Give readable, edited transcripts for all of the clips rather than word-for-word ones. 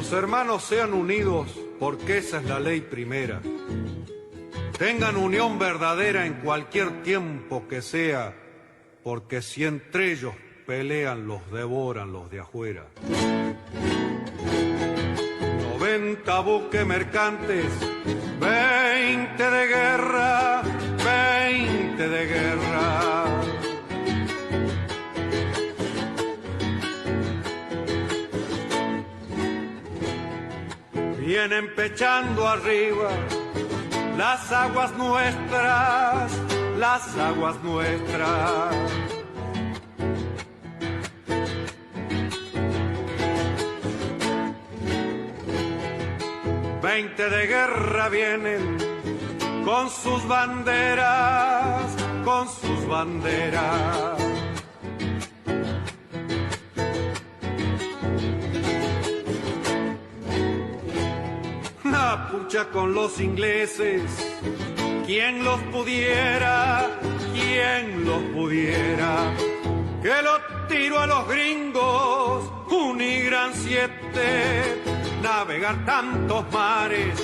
Los hermanos sean unidos porque esa es la ley primera. Tengan unión verdadera en cualquier tiempo que sea, porque si entre ellos pelean, los devoran los de afuera. 90 buques mercantes, 20 de guerra, 20 de guerra. Vienen pechando arriba las aguas nuestras, las aguas nuestras. Veinte de guerra vienen con sus banderas, con sus banderas. La pucha con los ingleses, quien los pudiera, quien los pudiera. Que lo tiro a los gringos, Unigran 7, navegar tantos mares,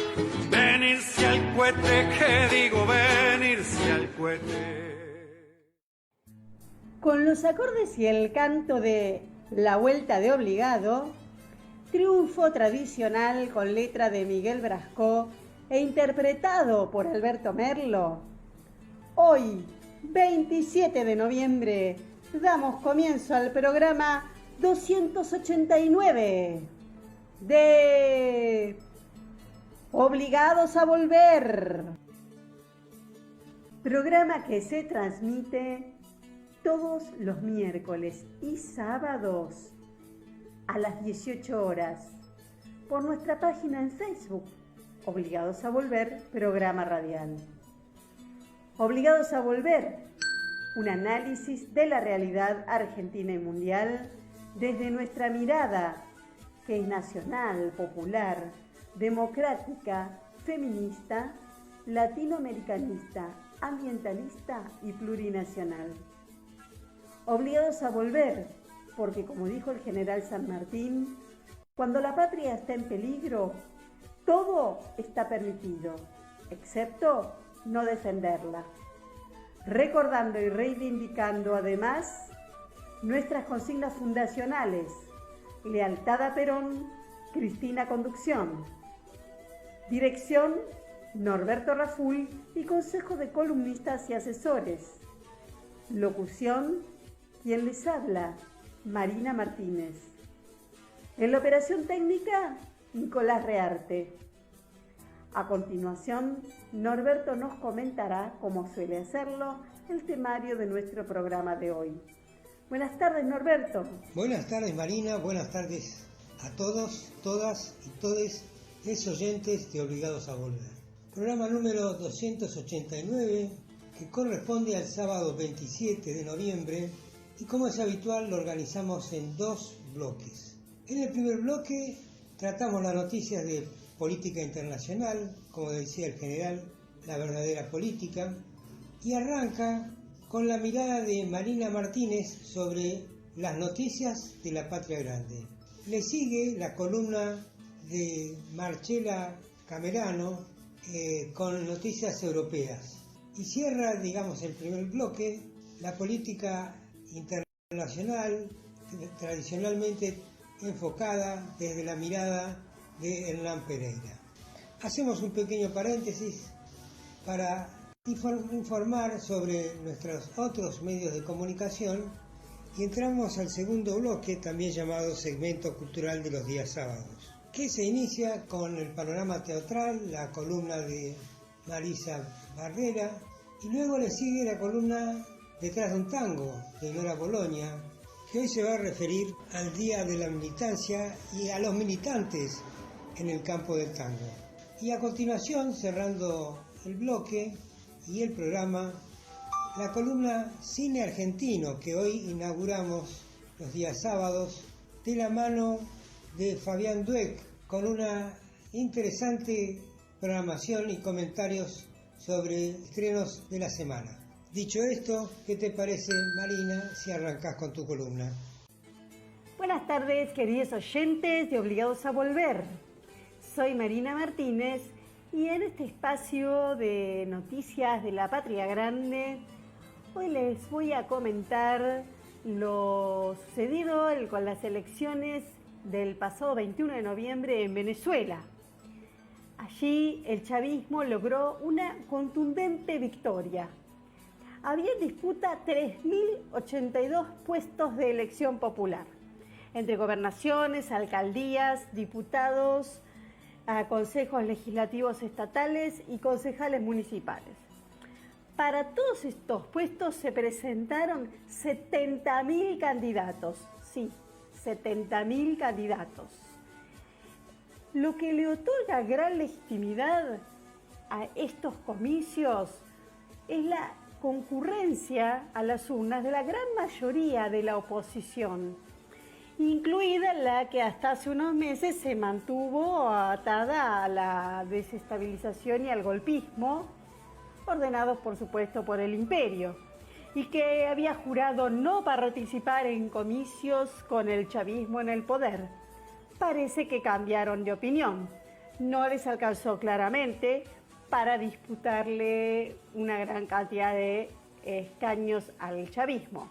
venirse al cohete, que digo venirse al cohete. Con los acordes y el canto de La Vuelta de Obligado, triunfo tradicional con letra de Miguel Brascó e interpretado por Alberto Merlo, hoy, 27 de noviembre, damos comienzo al programa 289 de Obligados a Volver. Programa que se transmite todos los miércoles y sábados a las 18 horas por nuestra página en Facebook, Obligados a Volver, programa radial. Obligados a Volver, un análisis de la realidad argentina y mundial desde nuestra mirada, que es nacional, popular, democrática, feminista, latinoamericanista, ambientalista y plurinacional. Obligados a volver, porque como dijo el general San Martín, cuando la patria está en peligro, todo está permitido, excepto no defenderla. Recordando y reivindicando además nuestras consignas fundacionales: lealtad a Perón, Cristina Conducción. Dirección: Norberto Raful y consejo de columnistas y asesores. Locución: quien les habla, Marina Martínez. En la operación técnica, Nicolás Rearte. A continuación, Norberto nos comentará, como suele hacerlo, el temario de nuestro programa de hoy. Buenas tardes, Norberto. Buenas tardes, Marina. Buenas tardes a todos, todas y todes los oyentes de Obligados a Volver. Programa número 289, que corresponde al sábado 27 de noviembre, y como es habitual lo organizamos en dos bloques. En el primer bloque tratamos las noticias de política internacional, como decía el general, la verdadera política, y arranca con la mirada de Marina Martínez sobre las noticias de la patria grande. Le sigue la columna de Marcela Camerano con noticias europeas. Y cierra, digamos, el primer bloque, la política internacional, tradicionalmente enfocada desde la mirada de Hernán Pereira. Hacemos un pequeño paréntesis para informar sobre nuestros otros medios de comunicación y entramos al segundo bloque, también llamado segmento cultural de los días sábados, que se inicia con el panorama teatral, la columna de Marisa Barrera, y luego le sigue la columna Detrás de un tango de Nora Bologna, que hoy se va a referir al Día de la Militancia y a los militantes en el campo del tango. Y a continuación, cerrando el bloque y el programa, la columna Cine Argentino, que hoy inauguramos los días sábados, de la mano de Fabián Dueck, con una interesante programación y comentarios sobre estrenos de la semana. Dicho esto, ¿qué te parece, Marina, si arrancás con tu columna? Buenas tardes, queridos oyentes de Obligados a Volver. Soy Marina Martínez y en este espacio de noticias de la Patria Grande, hoy les voy a comentar lo sucedido con las elecciones del pasado 21 de noviembre en Venezuela. Allí el chavismo logró una contundente victoria. Había en disputa 3.082 puestos de elección popular, entre gobernaciones, alcaldías, diputados, consejos legislativos estatales y concejales municipales. Para todos estos puestos se presentaron 70.000 candidatos, sí, 70.000 candidatos. Lo que le otorga gran legitimidad a estos comicios es la concurrencia a las urnas de la gran mayoría de la oposición, incluida la que hasta hace unos meses se mantuvo atada a la desestabilización y al golpismo, ordenados por supuesto por el imperio, y que había jurado no participar en comicios con el chavismo en el poder. Parece que cambiaron de opinión. No les alcanzó claramente para disputarle una gran cantidad de escaños al chavismo.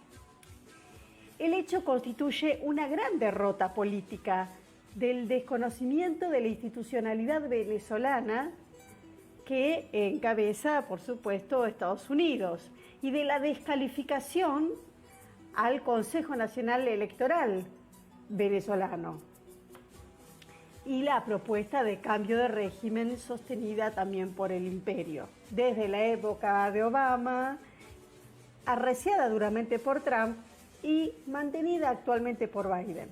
El hecho constituye una gran derrota política del desconocimiento de la institucionalidad venezolana que encabeza, por supuesto, Estados Unidos, y de la descalificación al Consejo Nacional Electoral venezolano, y la propuesta de cambio de régimen sostenida también por el imperio, desde la época de Obama, arreciada duramente por Trump y mantenida actualmente por Biden,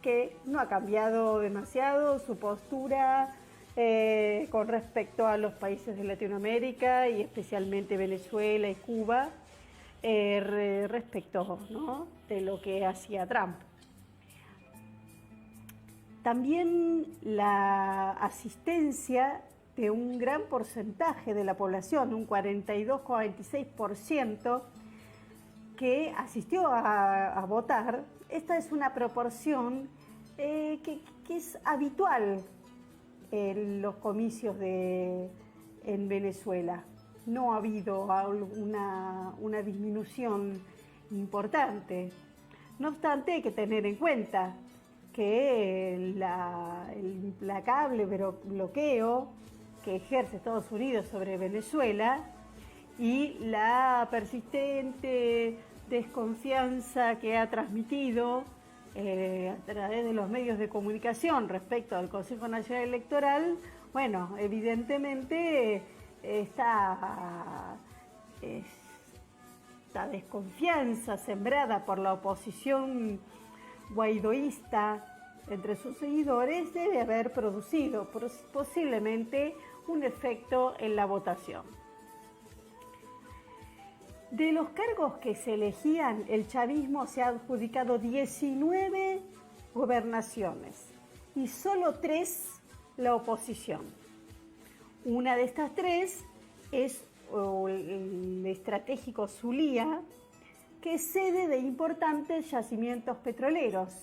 que no ha cambiado demasiado su postura con respecto a los países de Latinoamérica y especialmente Venezuela y Cuba respecto, ¿no?, de lo que hacía Trump. También la asistencia de un gran porcentaje de la población, un 42,26%, que asistió a votar. Esta es una proporción que es habitual en los comicios en Venezuela. No ha habido una disminución importante. No obstante, hay que tener en cuenta que el implacable bloqueo que ejerce Estados Unidos sobre Venezuela y la persistente desconfianza que ha transmitido a través de los medios de comunicación respecto al Consejo Nacional Electoral, bueno, evidentemente esta desconfianza sembrada por la oposición guaidoísta entre sus seguidores debe haber producido posiblemente un efecto en la votación. De los cargos que se elegían, el chavismo se ha adjudicado 19 gobernaciones y solo 3 la oposición. Una de estas 3 es el estratégico Zulia, que es sede de importantes yacimientos petroleros,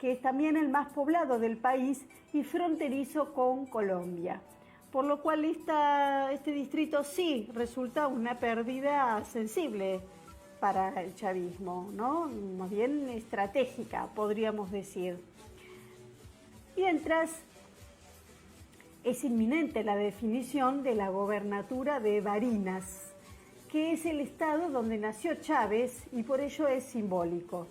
que es también el más poblado del país y fronterizo con Colombia. Por lo cual este distrito sí resulta una pérdida sensible para el chavismo, ¿no?, más bien estratégica, podríamos decir. Mientras, es inminente la definición de la gobernatura de Barinas, que es el estado donde nació Chávez y por ello es simbólico.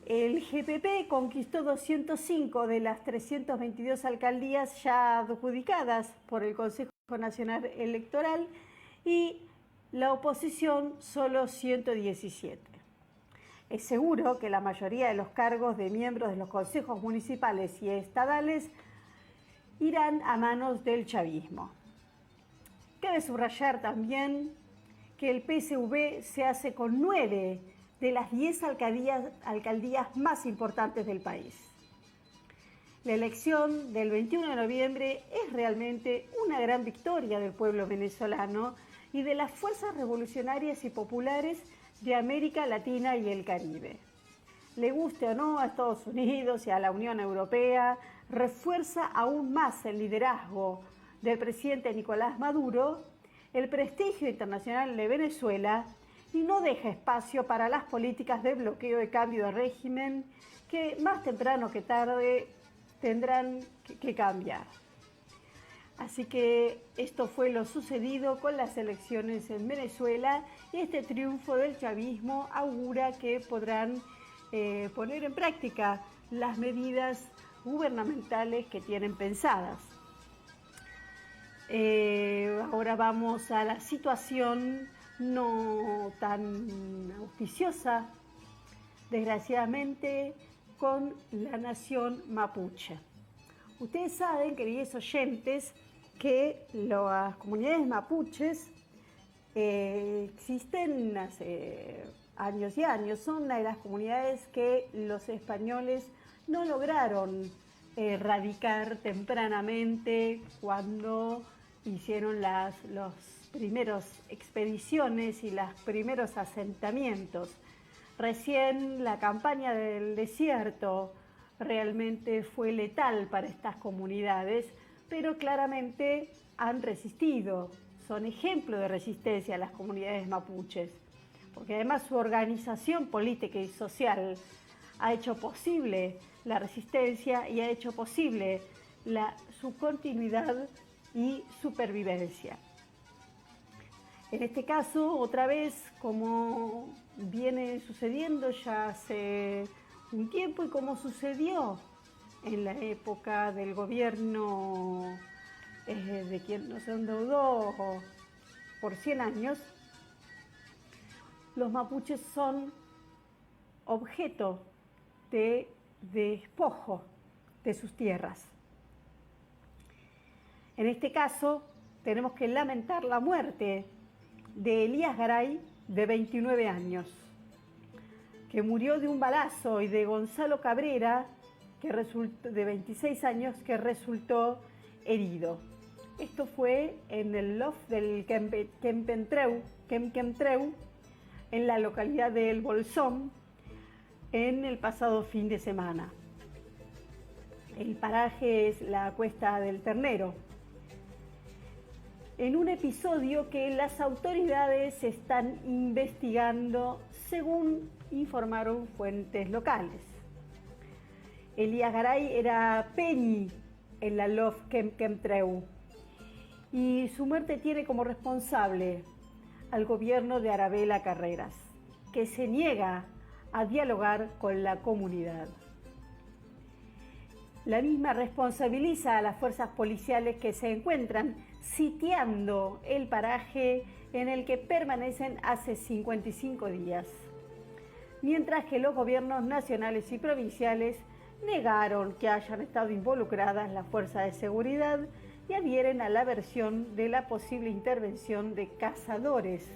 El GPP conquistó 205 de las 322 alcaldías ya adjudicadas por el Consejo Nacional Electoral y la oposición solo 117. Es seguro que la mayoría de los cargos de miembros de los consejos municipales y estadales irán a manos del chavismo. Cabe subrayar también que el PSV se hace con 9 de las 10 alcaldías más importantes del país. La elección del 21 de noviembre es realmente una gran victoria del pueblo venezolano y de las fuerzas revolucionarias y populares de América Latina y el Caribe. le guste o no a Estados Unidos y a la Unión Europea, refuerza aún más el liderazgo del presidente Nicolás Maduro, el prestigio internacional de Venezuela y no deja espacio para las políticas de bloqueo y cambio de régimen que más temprano que tarde tendrán que cambiar. Así que esto fue lo sucedido con las elecciones en Venezuela y este triunfo del chavismo augura que podrán poner en práctica las medidas gubernamentales que tienen pensadas. Ahora vamos a la situación no tan auspiciosa, desgraciadamente, con la nación mapuche. Ustedes saben, queridos oyentes, que las comunidades mapuches existen hace años y años. Son una de las comunidades que los españoles no lograron erradicar tempranamente cuando hicieron las primeras expediciones y los primeros asentamientos. Recién la campaña del desierto realmente fue letal para estas comunidades, pero claramente han resistido. Son ejemplo de resistencia las comunidades mapuches, porque además su organización política y social ha hecho posible la resistencia y ha hecho posible su continuidad y supervivencia. En este caso, otra vez, como viene sucediendo ya hace un tiempo y como sucedió en la época del gobierno de quien nos endeudó por 100 años, los mapuches son objeto de despojo de sus tierras. En este caso, tenemos que lamentar la muerte de Elías Garay, de 29 años, que murió de un balazo, y de Gonzalo Cabrera, de 26 años, que resultó herido. Esto fue en el loft del Kempentreu, en la localidad de El Bolsón, en el pasado fin de semana. El paraje es la Cuesta del Ternero. En un episodio que las autoridades están investigando, según informaron fuentes locales. Elías Garay era peñi en la LOF Kempentreu y su muerte tiene como responsable al gobierno de Arabella Carreras, que se niega a dialogar con la comunidad. La misma responsabiliza a las fuerzas policiales que se encuentran sitiando el paraje en el que permanecen hace 55 días, mientras que los gobiernos nacionales y provinciales negaron que hayan estado involucradas las fuerzas de seguridad y adhieren a la versión de la posible intervención de cazadores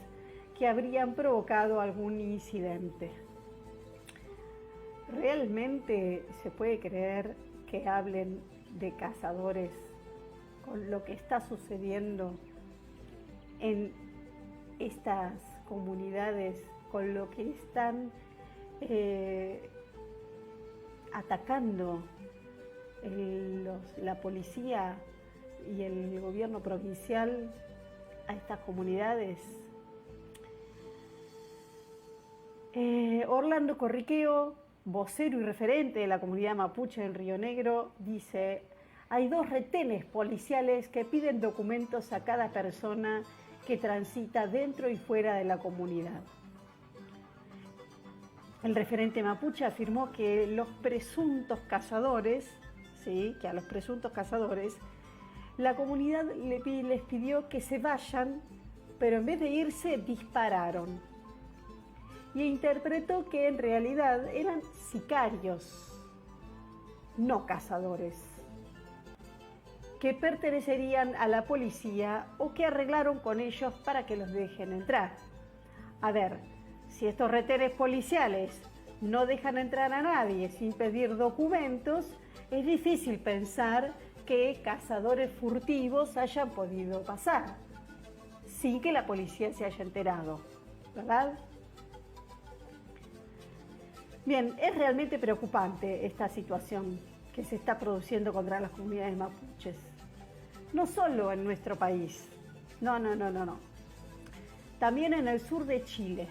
que habrían provocado algún incidente. ¿Realmente se puede creer que hablen de cazadores con lo que está sucediendo en estas comunidades, con lo que están atacando la policía y el gobierno provincial a estas comunidades? Orlando Corriqueo, vocero y referente de la comunidad mapuche en Río Negro, dice: hay 2 retenes policiales que piden documentos a cada persona que transita dentro y fuera de la comunidad. El referente mapuche afirmó que los presuntos cazadores, que a los presuntos cazadores, la comunidad les pidió que se vayan, pero en vez de irse dispararon. Y interpretó que en realidad eran sicarios, no cazadores, que pertenecerían a la policía o que arreglaron con ellos para que los dejen entrar. A ver, si estos retenes policiales no dejan entrar a nadie sin pedir documentos, es difícil pensar que cazadores furtivos hayan podido pasar sin que la policía se haya enterado, ¿verdad? Bien, es realmente preocupante esta situación que se está produciendo contra las comunidades mapuches. No solo en nuestro país, no. También en el sur de Chile.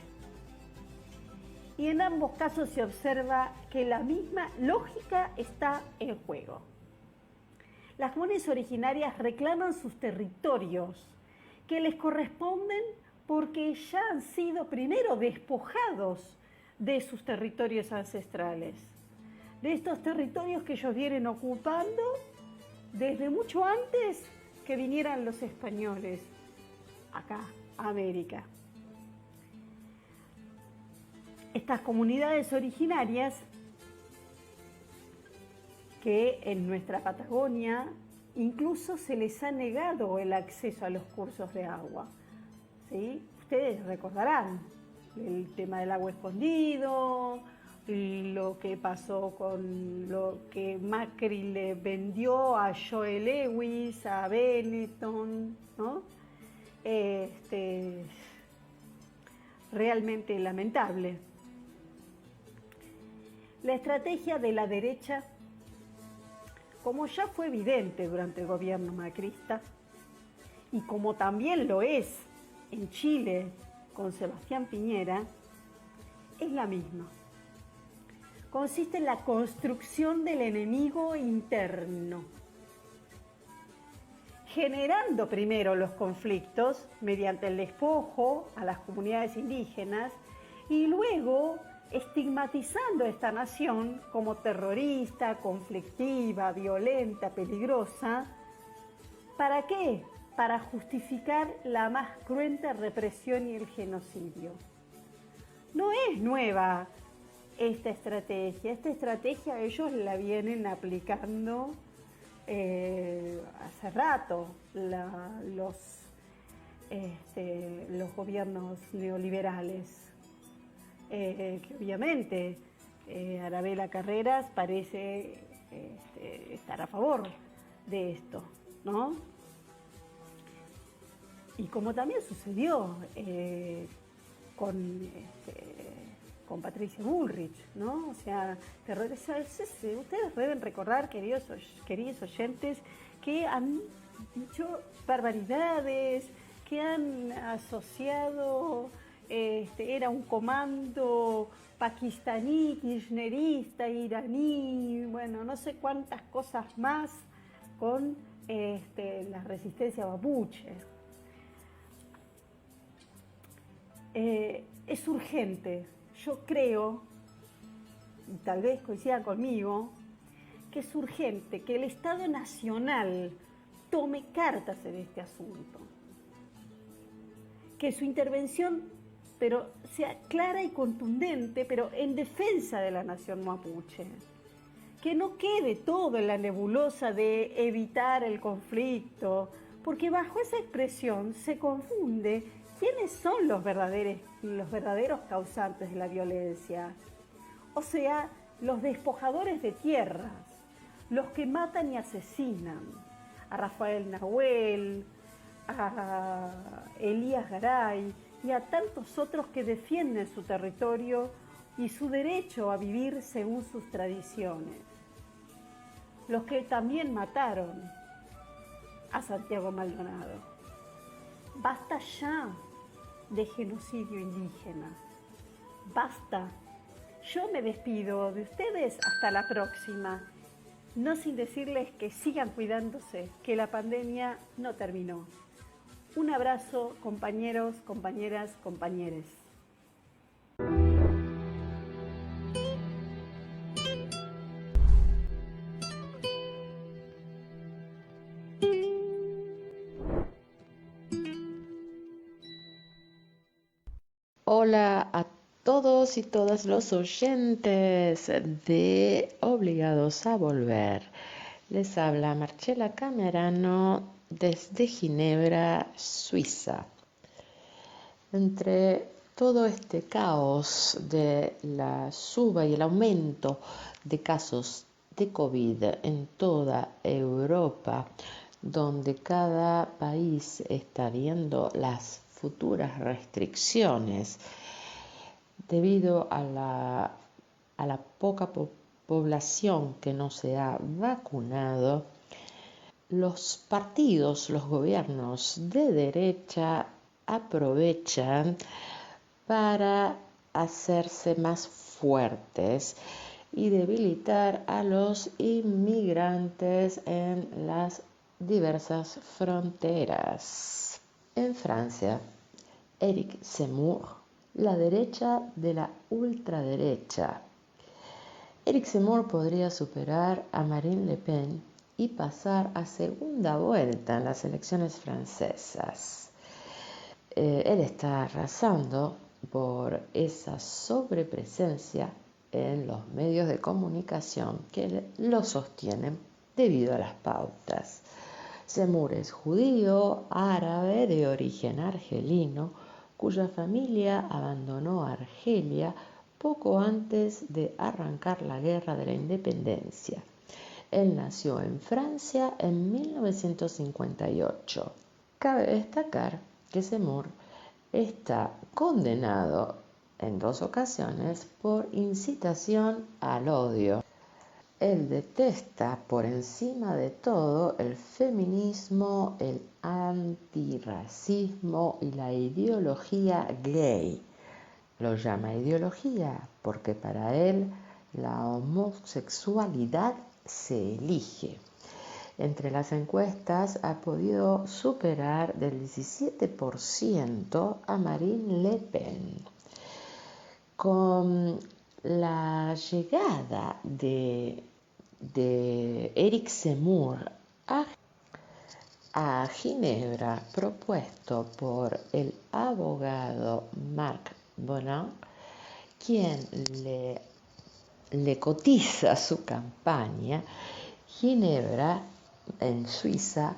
Y en ambos casos se observa que la misma lógica está en juego. Las comunidades originarias reclaman sus territorios que les corresponden porque ya han sido primero despojados de sus territorios ancestrales, de estos territorios que ellos vienen ocupando desde mucho antes que vinieran los españoles acá, a América. Estas comunidades originarias que en nuestra Patagonia incluso se les ha negado el acceso a los cursos de agua, ¿sí? Ustedes recordarán el tema del agua escondido, lo que pasó con lo que Macri le vendió a Joe Lewis, a Benetton, ¿no? Realmente lamentable. La estrategia de la derecha, como ya fue evidente durante el gobierno macrista, y como también lo es en Chile con Sebastián Piñera, es la misma. Consiste en la construcción del enemigo interno, generando primero los conflictos mediante el despojo a las comunidades indígenas y luego estigmatizando a esta nación como terrorista, conflictiva, violenta, peligrosa. ¿Para qué? Para justificar la más cruenta represión y el genocidio. No es nueva esta estrategia ellos la vienen aplicando hace rato los gobiernos neoliberales. Que obviamente Arabella Carreras parece estar a favor de esto, ¿no? Y como también sucedió con Patricia Bullrich, ¿no? O sea, ustedes deben recordar, queridos oyentes, que han dicho barbaridades, que han asociado, era un comando pakistaní, kirchnerista, iraní, bueno, no sé cuántas cosas más con la resistencia mapuche. Es urgente, yo creo, y tal vez coincidan conmigo, que es urgente que el Estado Nacional tome cartas en este asunto, que su intervención sea clara y contundente, pero en defensa de la nación mapuche, que no quede todo en la nebulosa de evitar el conflicto, porque bajo esa expresión se confunde quiénes son los verdaderos causantes de la violencia, o sea, los despojadores de tierras, los que matan y asesinan a Rafael Nahuel, a Elías Garay y a tantos otros que defienden su territorio y su derecho a vivir según sus tradiciones. Los que también mataron a Santiago Maldonado. Basta ya de genocidio indígena. Basta. Yo me despido de ustedes hasta la próxima. No sin decirles que sigan cuidándose, que la pandemia no terminó. Un abrazo, compañeros, compañeras, compañeres. Hola a todos y todas los oyentes de Obligados a Volver. Les habla Marcela Camerano desde Ginebra, Suiza. Entre todo este caos de la suba y el aumento de casos de COVID en toda Europa, donde cada país está viendo las futuras restricciones debido a la a la poca población que no se ha vacunado, los partidos, los gobiernos de derecha aprovechan para hacerse más fuertes y debilitar a los inmigrantes en las diversas fronteras. En Francia, Éric Zemmour, la derecha de la ultraderecha. Éric Zemmour podría superar a Marine Le Pen y pasar a segunda vuelta en las elecciones francesas. Él está arrasando por esa sobrepresencia en los medios de comunicación que lo sostienen debido a las pautas. Zemmour es judío, árabe, de origen argelino, cuya familia abandonó Argelia poco antes de arrancar la Guerra de la Independencia. Él nació en Francia en 1958. Cabe destacar que Zemmour está condenado en 2 ocasiones por incitación al odio. Él detesta por encima de todo el feminismo, el antirracismo y la ideología gay. Lo llama ideología porque para él la homosexualidad se elige. Entre las encuestas ha podido superar del 17% a Marine Le Pen. Con la llegada de Éric Zemmour a Ginebra, propuesto por el abogado Marc Bonin, quien le cotiza su campaña, Ginebra, en Suiza,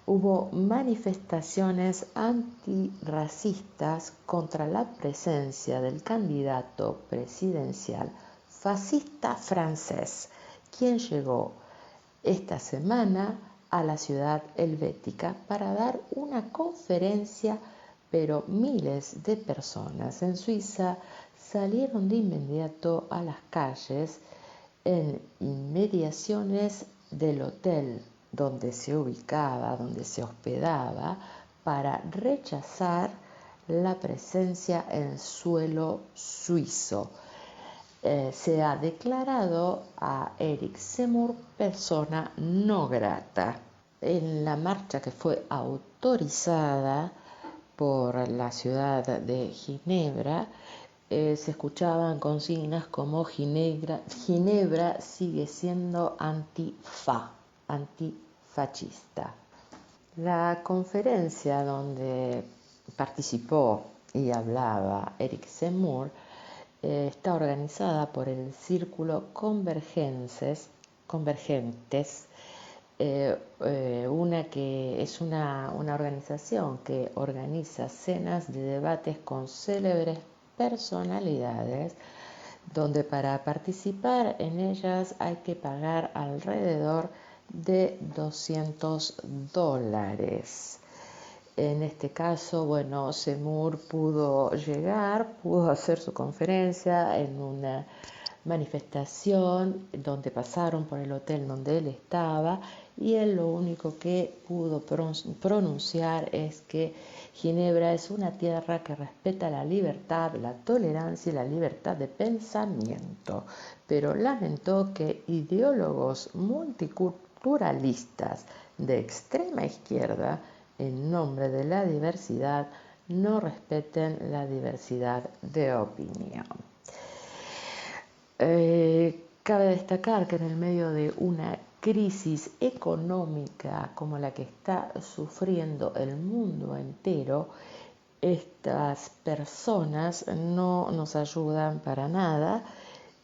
hubo manifestaciones antirracistas contra la presencia del candidato presidencial fascista francés, quien llegó esta semana a la ciudad helvética para dar una conferencia, pero miles de personas en Suiza salieron de inmediato a las calles en inmediaciones del hotel donde se ubicaba, donde se hospedaba, para rechazar la presencia en suelo suizo. Se ha declarado a Éric Zemmour persona no grata. En la marcha que fue autorizada por la ciudad de Ginebra, se escuchaban consignas como Ginebra sigue siendo antifascista. La conferencia donde participó y hablaba Éric Zemmour está organizada por el Círculo Convergentes, una organización que organiza cenas de debates con célebres personalidades, donde para participar en ellas hay que pagar alrededor de $200. En este caso, Zemmour pudo hacer su conferencia en una manifestación donde pasaron por el hotel donde él estaba, y él lo único que pudo pronunciar es que Ginebra es una tierra que respeta la libertad, la tolerancia y la libertad de pensamiento, pero lamentó que ideólogos multiculturalistas de extrema izquierda, en nombre de la diversidad, no respeten la diversidad de opinión. Cabe destacar que en el medio de una crisis económica como la que está sufriendo el mundo entero, estas personas no nos ayudan para nada,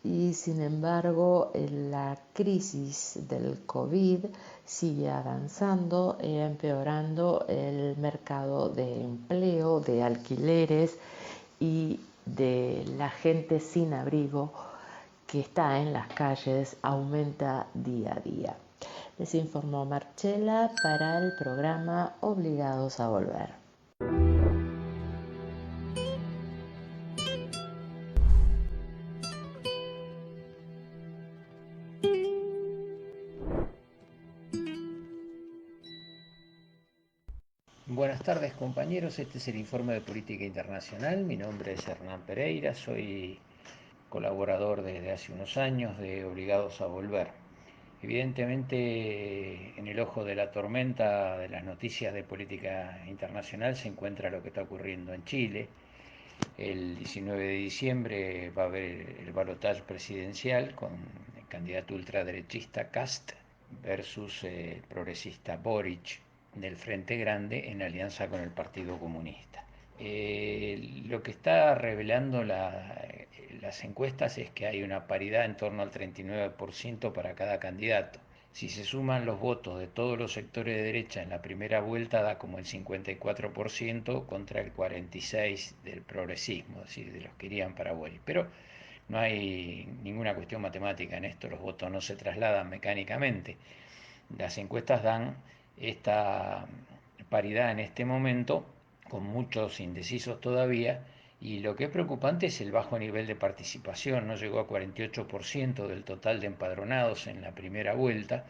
y sin embargo la crisis del COVID sigue avanzando e empeorando el mercado de empleo, de alquileres y de la gente sin abrigo que está en las calles. Aumenta día a día. Les informó Marcela para el programa Obligados a Volver. Buenas tardes compañeros, este es el informe de política internacional. Mi nombre es Hernán Pereira, soy colaborador desde hace unos años de Obligados a Volver. Evidentemente en el ojo de la tormenta de las noticias de política internacional se encuentra lo que está ocurriendo en Chile. El 19 de diciembre va a haber el balotaje presidencial con el candidato ultraderechista Kast versus el progresista Boric del Frente Grande en alianza con el Partido Comunista. Lo que está revelando las encuestas es que hay una paridad en torno al 39% para cada candidato. Si se suman los votos de todos los sectores de derecha en la primera vuelta, da como el 54% contra el 46% del progresismo, es decir, de los que irían para Boric. Pero no hay ninguna cuestión matemática en esto, los votos no se trasladan mecánicamente. Las encuestas dan esta paridad en este momento, con muchos indecisos todavía, y lo que es preocupante es el bajo nivel de participación, no llegó a 48% del total de empadronados en la primera vuelta,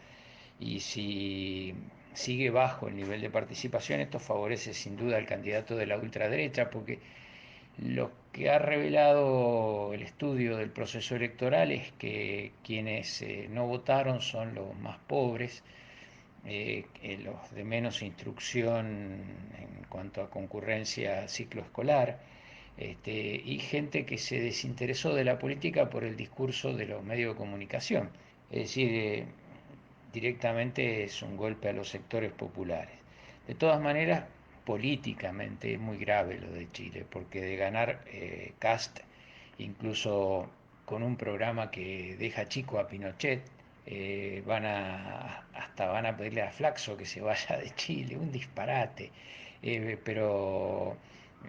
y si sigue bajo el nivel de participación, esto favorece sin duda al candidato de la ultraderecha, porque lo que ha revelado el estudio del proceso electoral es que quienes no votaron son los más pobres, los de menos instrucción en cuanto a concurrencia ciclo escolar, y gente que se desinteresó de la política por el discurso de los medios de comunicación. Es decir, directamente es un golpe a los sectores populares. De todas maneras, políticamente es muy grave lo de Chile, porque de ganar Cast, incluso con un programa que deja chico a Pinochet, hasta van a pedirle a Flaxo que se vaya de Chile, un disparate. Pero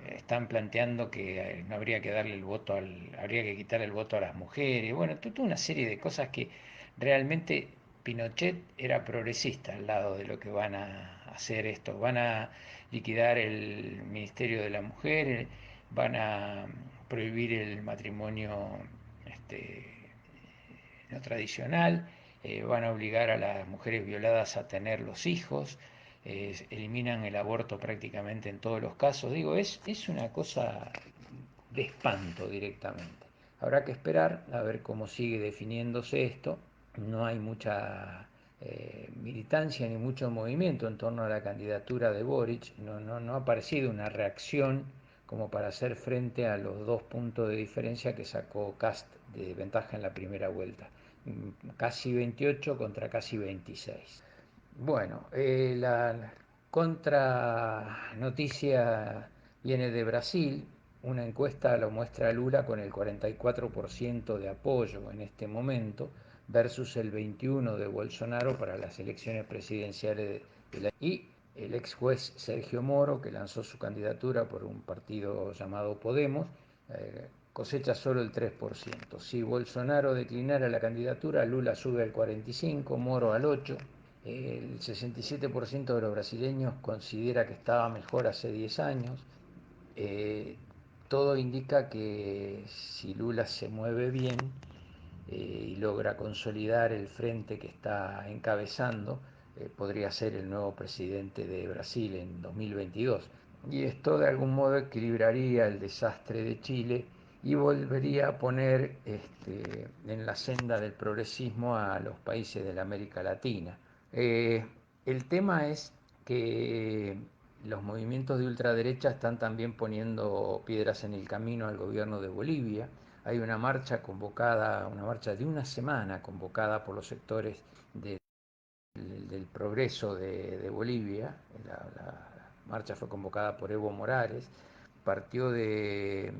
están planteando que no habría que darle el voto habría que quitar el voto a las mujeres. Bueno, toda una serie de cosas que realmente Pinochet era progresista al lado de lo que van a hacer esto. Van a liquidar el Ministerio de la Mujer, van a prohibir el matrimonio no tradicional, van a obligar a las mujeres violadas a tener los hijos, eliminan el aborto prácticamente en todos los casos. Digo, es una cosa de espanto directamente. Habrá que esperar a ver cómo sigue definiéndose esto. No hay mucha militancia ni mucho movimiento en torno a la candidatura de Boric. No ha aparecido una reacción como para hacer frente a los 2 puntos de diferencia que sacó Kast de ventaja en la primera vuelta. Casi 28 contra casi 26. Bueno, la contra noticia viene de Brasil. Una encuesta lo muestra a Lula con el 44% de apoyo en este momento versus el 21% de Bolsonaro para las elecciones presidenciales de la... Y el ex juez Sergio Moro, que lanzó su candidatura por un partido llamado Podemos, cosecha solo el 3%. Si Bolsonaro declinara la candidatura, Lula sube al 45%, Moro al 8%. El 67% de los brasileños considera que estaba mejor hace 10 años. Todo indica que si Lula se mueve bien y logra consolidar el frente que está encabezando, podría ser el nuevo presidente de Brasil en 2022. Y esto de algún modo equilibraría el desastre de Chile y volvería a poner en la senda del progresismo a los países de la América Latina. El tema es que los movimientos de ultraderecha están también poniendo piedras en el camino al gobierno de Bolivia. Hay una marcha convocada, una marcha de una semana convocada por los sectores del progreso de Bolivia. La marcha fue convocada por Evo Morales, partió de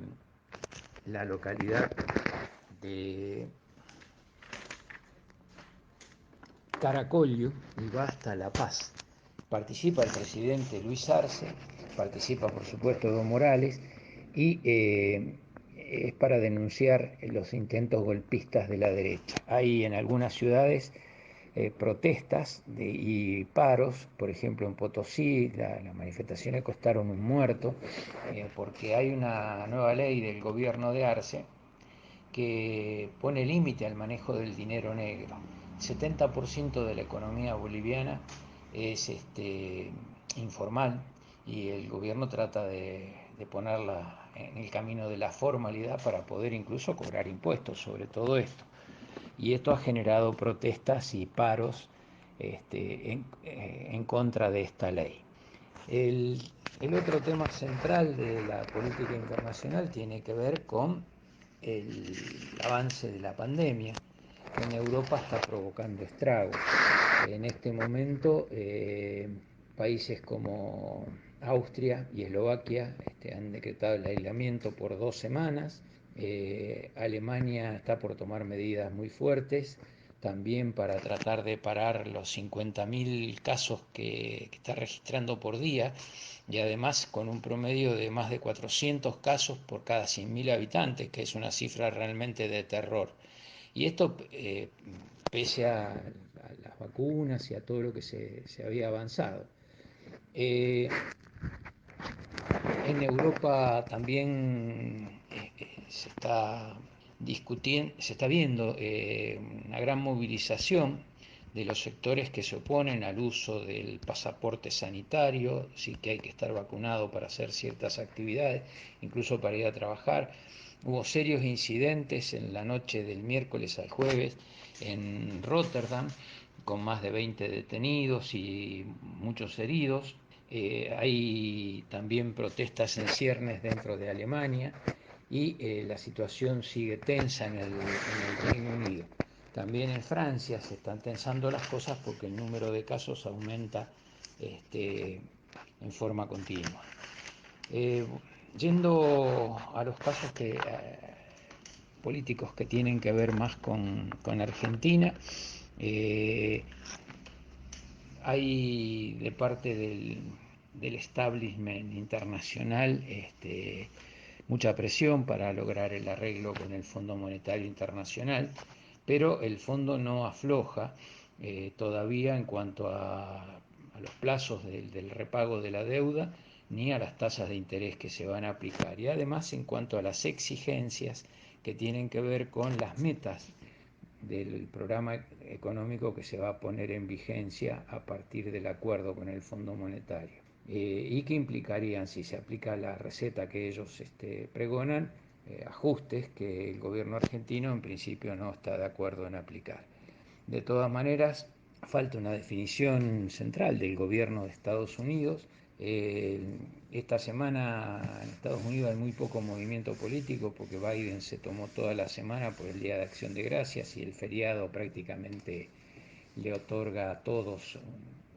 la localidad de Caracollo y va hasta La Paz. Participa el presidente Luis Arce, participa por supuesto Evo Morales y es para denunciar los intentos golpistas de la derecha. Hay en algunas ciudades protestas y paros, por ejemplo en Potosí las manifestaciones costaron un muerto porque hay una nueva ley del gobierno de Arce que pone límite al manejo del dinero negro. El 70% de la economía boliviana es informal y el gobierno trata de ponerla en el camino de la formalidad para poder incluso cobrar impuestos sobre todo esto. Y esto ha generado protestas y paros en contra de esta ley. El otro tema central de la política internacional tiene que ver con el avance de la pandemia, que en Europa está provocando estragos. En este momento, países como Austria y Eslovaquia han decretado el aislamiento por 2 semanas. Alemania está por tomar medidas muy fuertes también para tratar de parar los 50.000 casos que está registrando por día, y además con un promedio de más de 400 casos por cada 100.000 habitantes, que es una cifra realmente de terror. Y esto pese a las vacunas y a todo lo que se había avanzado. En Europa también se está viendo una gran movilización de los sectores que se oponen al uso del pasaporte sanitario, sí que hay que estar vacunado para hacer ciertas actividades, incluso para ir a trabajar. Hubo serios incidentes en la noche del miércoles al jueves en Rotterdam, con más de 20 detenidos y muchos heridos. Hay también protestas en ciernes dentro de Alemania y la situación sigue tensa en el Reino Unido. También en Francia se están tensando las cosas porque el número de casos aumenta en forma continua. Yendo a los casos políticos que tienen que ver más con Argentina, hay de parte del establishment internacional mucha presión para lograr el arreglo con el Fondo Monetario Internacional, pero el fondo no afloja todavía en cuanto a los plazos del repago de la deuda ni a las tasas de interés que se van a aplicar, y además en cuanto a las exigencias que tienen que ver con las metas del programa económico que se va a poner en vigencia a partir del acuerdo con el Fondo Monetario, y que implicarían, si se aplica la receta que ellos pregonan, ajustes que el gobierno argentino en principio no está de acuerdo en aplicar. De todas maneras, falta una definición central del gobierno de Estados Unidos. Esta semana en Estados Unidos hay muy poco movimiento político porque Biden se tomó toda la semana por el Día de Acción de Gracias y el feriado prácticamente le otorga a todos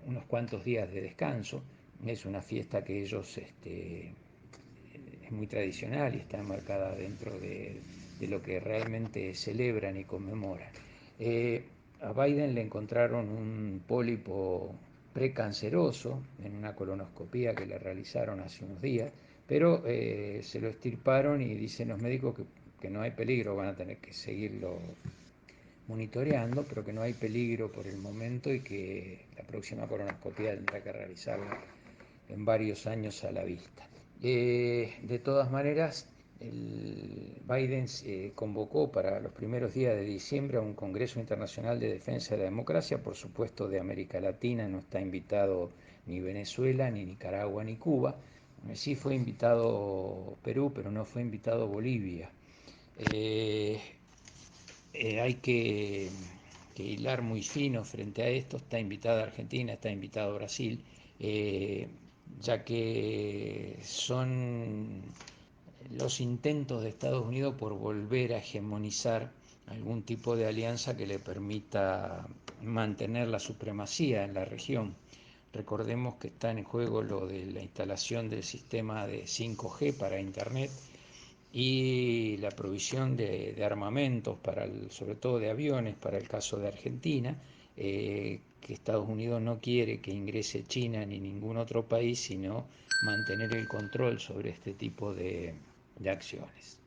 unos cuantos días de descanso. Es una fiesta que ellos es muy tradicional y está enmarcada dentro de lo que realmente celebran y conmemoran. A Biden le encontraron un pólipo precanceroso en una colonoscopía que le realizaron hace unos días, pero se lo extirparon y dicen los médicos que no hay peligro, van a tener que seguirlo monitoreando, pero que no hay peligro por el momento y que la próxima colonoscopía tendrá que realizarla en varios años a la vista. De todas maneras, Biden convocó para los primeros días de diciembre a un Congreso Internacional de Defensa de la Democracia. Por supuesto, de América Latina no está invitado ni Venezuela, ni Nicaragua, ni Cuba. Sí fue invitado Perú, pero no fue invitado Bolivia. Hay que hilar muy fino frente a esto. Está invitada Argentina, está invitado Brasil, ya que son los intentos de Estados Unidos por volver a hegemonizar algún tipo de alianza que le permita mantener la supremacía en la región. Recordemos que está en juego lo de la instalación del sistema de 5G para Internet y la provisión de armamentos, sobre todo de aviones, para el caso de Argentina, que Estados Unidos no quiere que ingrese China ni ningún otro país, sino mantener el control sobre este tipo de acciones.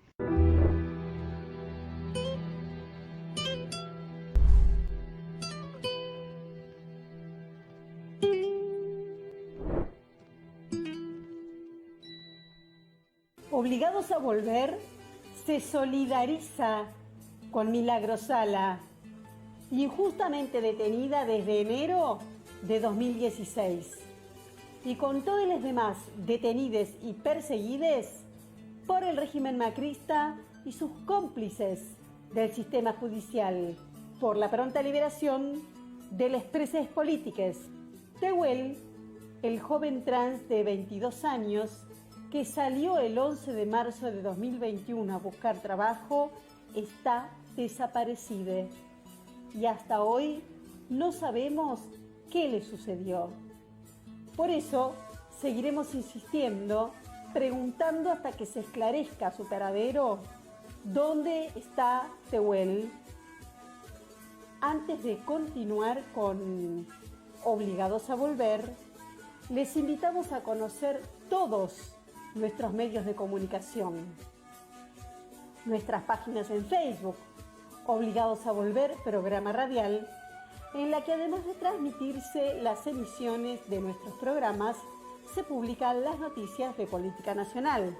Obligados a volver, se solidariza con Milagros Sala, injustamente detenida desde enero de 2016. y con todos los demás detenidos y perseguidos por el régimen macrista y sus cómplices del sistema judicial, por la pronta liberación de los presos políticos. Tehuel, el joven trans de 22 años que salió el 11 de marzo de 2021 a buscar trabajo, está desaparecido y hasta hoy no sabemos qué le sucedió. Por eso seguiremos insistiendo, preguntando hasta que se esclarezca su paradero. ¿Dónde está Tehuel? Antes de continuar con Obligados a Volver, les invitamos a conocer todos nuestros medios de comunicación. Nuestras páginas en Facebook, Obligados a Volver, programa radial, en la que además de transmitirse las emisiones de nuestros programas, se publican las noticias de política nacional.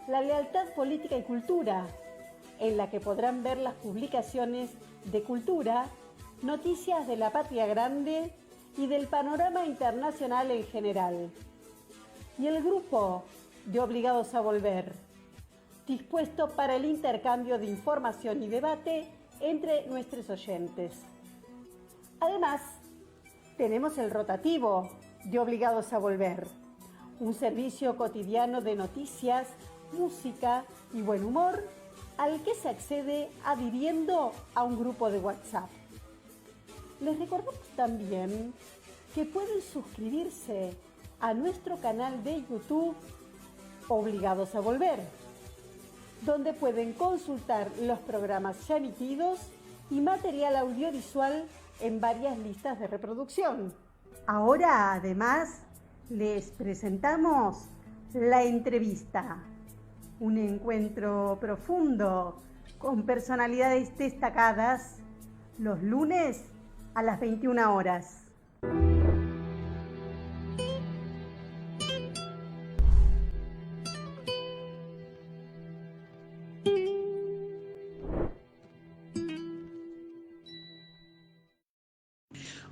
La Lealtad Política y Cultura, en la que podrán ver las publicaciones de cultura, noticias de la patria grande y del panorama internacional en general. Y el grupo de Obligados a Volver, dispuesto para el intercambio de información y debate entre nuestros oyentes. Además, tenemos el rotativo de Obligados a Volver, un servicio cotidiano de noticias, música y buen humor al que se accede adhiriendo a un grupo de WhatsApp. Les recordamos también que pueden suscribirse a nuestro canal de YouTube Obligados a Volver, donde pueden consultar los programas ya emitidos y material audiovisual en varias listas de reproducción. Ahora, además, les presentamos la entrevista, un encuentro profundo con personalidades destacadas los lunes a las 21 horas.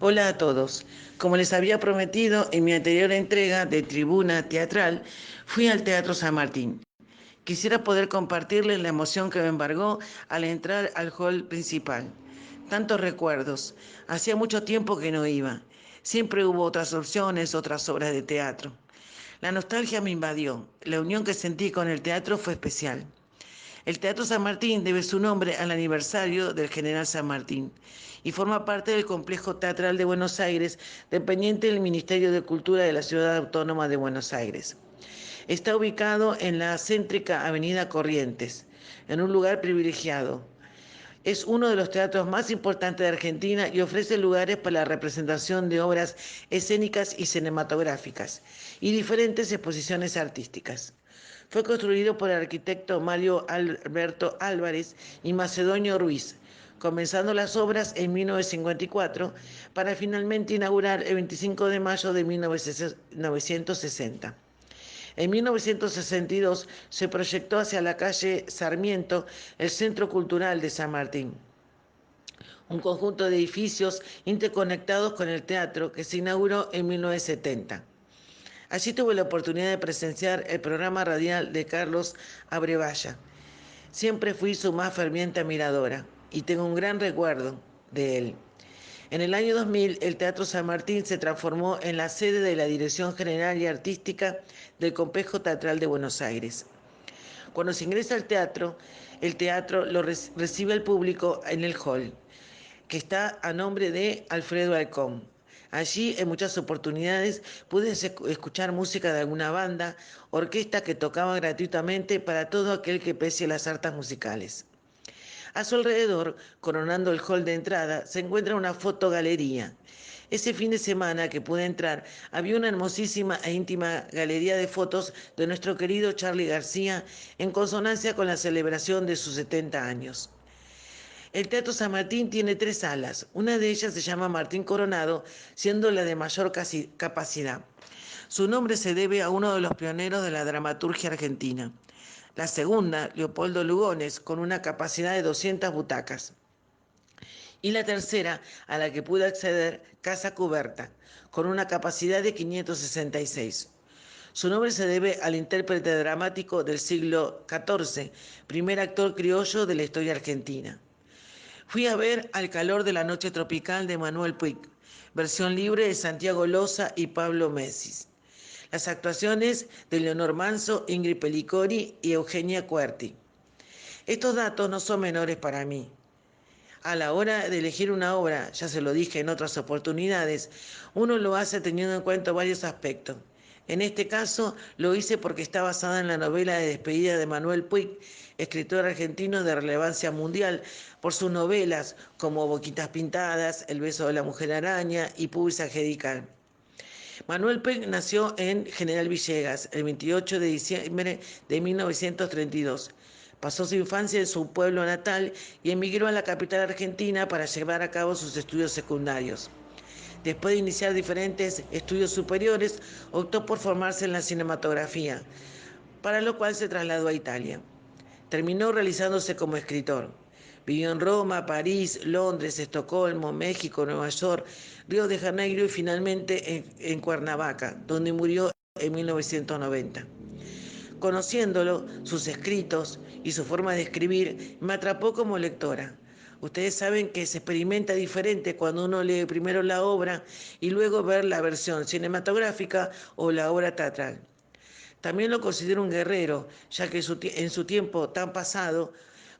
Hola a todos. Como les había prometido en mi anterior entrega de Tribuna Teatral, fui al Teatro San Martín. Quisiera poder compartirles la emoción que me embargó al entrar al hall principal. Tantos recuerdos. Hacía mucho tiempo que no iba. Siempre hubo otras opciones, otras obras de teatro. La nostalgia me invadió. La unión que sentí con el teatro fue especial. El Teatro San Martín debe su nombre al aniversario del General San Martín y forma parte del Complejo Teatral de Buenos Aires, dependiente del Ministerio de Cultura de la Ciudad Autónoma de Buenos Aires. Está ubicado en la céntrica Avenida Corrientes, en un lugar privilegiado. Es uno de los teatros más importantes de Argentina y ofrece lugares para la representación de obras escénicas y cinematográficas y diferentes exposiciones artísticas. Fue construido por el arquitecto Mario Alberto Álvarez y Macedonio Ruiz, comenzando las obras en 1954 para finalmente inaugurar el 25 de mayo de 1960. En 1962 se proyectó hacia la calle Sarmiento el Centro Cultural de San Martín, un conjunto de edificios interconectados con el teatro que se inauguró en 1970. Allí tuve la oportunidad de presenciar el programa radial de Carlos Abrevaya. Siempre fui su más ferviente admiradora y tengo un gran recuerdo de él. En el año 2000, el Teatro San Martín se transformó en la sede de la Dirección General y Artística del Complejo Teatral de Buenos Aires. Cuando se ingresa al teatro, el teatro lo recibe al público en el hall, que está a nombre de Alfredo Alcón. Allí, en muchas oportunidades, pude escuchar música de alguna banda, orquesta que tocaba gratuitamente para todo aquel que aprecie las artes musicales. A su alrededor, coronando el hall de entrada, se encuentra una fotogalería. Ese fin de semana que pude entrar, había una hermosísima e íntima galería de fotos de nuestro querido Charly García, en consonancia con la celebración de sus 70 años. El Teatro San Martín tiene 3 salas. Una de ellas se llama Martín Coronado, siendo la de mayor capacidad. Su nombre se debe a uno de los pioneros de la dramaturgia argentina. La segunda, Leopoldo Lugones, con una capacidad de 200 butacas. Y la tercera, a la que pude acceder, Casa Cuberta, con una capacidad de 566. Su nombre se debe al intérprete dramático del siglo XIV, primer actor criollo de la historia argentina. Fui a ver Al calor de la noche tropical de Manuel Puig, versión libre de Santiago Loza y Pablo Mesis. Las actuaciones de Leonor Manso, Ingrid Pellicori y Eugenia Cuerti. Estos datos no son menores para mí. A la hora de elegir una obra, ya se lo dije en otras oportunidades, uno lo hace teniendo en cuenta varios aspectos. En este caso, lo hice porque está basada en la novela de despedida de Manuel Puig, escritor argentino de relevancia mundial, por sus novelas como Boquitas Pintadas, El beso de la mujer araña y Pubis Angelical. Manuel Puig nació en General Villegas el 28 de diciembre de 1932. Pasó su infancia en su pueblo natal y emigró a la capital argentina para llevar a cabo sus estudios secundarios. Después de iniciar diferentes estudios superiores, optó por formarse en la cinematografía, para lo cual se trasladó a Italia. Terminó realizándose como escritor. Vivió en Roma, París, Londres, Estocolmo, México, Nueva York, Río de Janeiro y finalmente en Cuernavaca, donde murió en 1990. Conociéndolo, sus escritos y su forma de escribir, me atrapó como lectora. Ustedes saben que se experimenta diferente cuando uno lee primero la obra y luego ver la versión cinematográfica o la obra teatral. También lo considero un guerrero, ya que en su tiempo tan pasado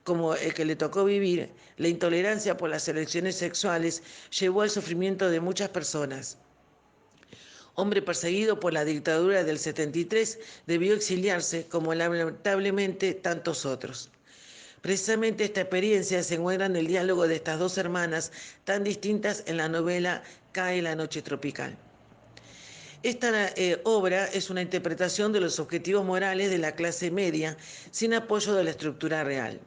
como el que le tocó vivir, la intolerancia por las elecciones sexuales llevó al sufrimiento de muchas personas. Hombre perseguido por la dictadura del 73, debió exiliarse, como lamentablemente tantos otros. Precisamente esta experiencia se encuentra en el diálogo de estas dos hermanas tan distintas en la novela Cae la noche tropical. Esta obra es una interpretación de los objetivos morales de la clase media sin apoyo de la estructura real.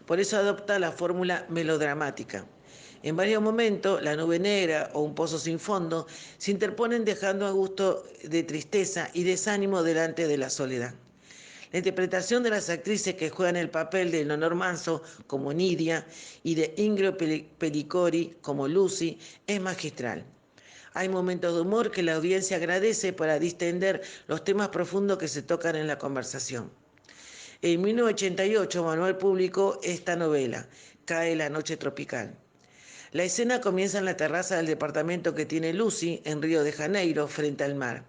Por eso adopta la fórmula melodramática. En varios momentos, la nube negra o un pozo sin fondo se interponen dejando a gusto de tristeza y desánimo delante de la soledad. La interpretación de las actrices que juegan el papel de Leonor Manso como Nidia y de Ingrid Pellicori como Lucy es magistral. Hay momentos de humor que la audiencia agradece para distender los temas profundos que se tocan en la conversación. En 1988 Manuel publicó esta novela, Cae la noche tropical. La escena comienza en la terraza del departamento que tiene Lucy en Río de Janeiro, frente al mar.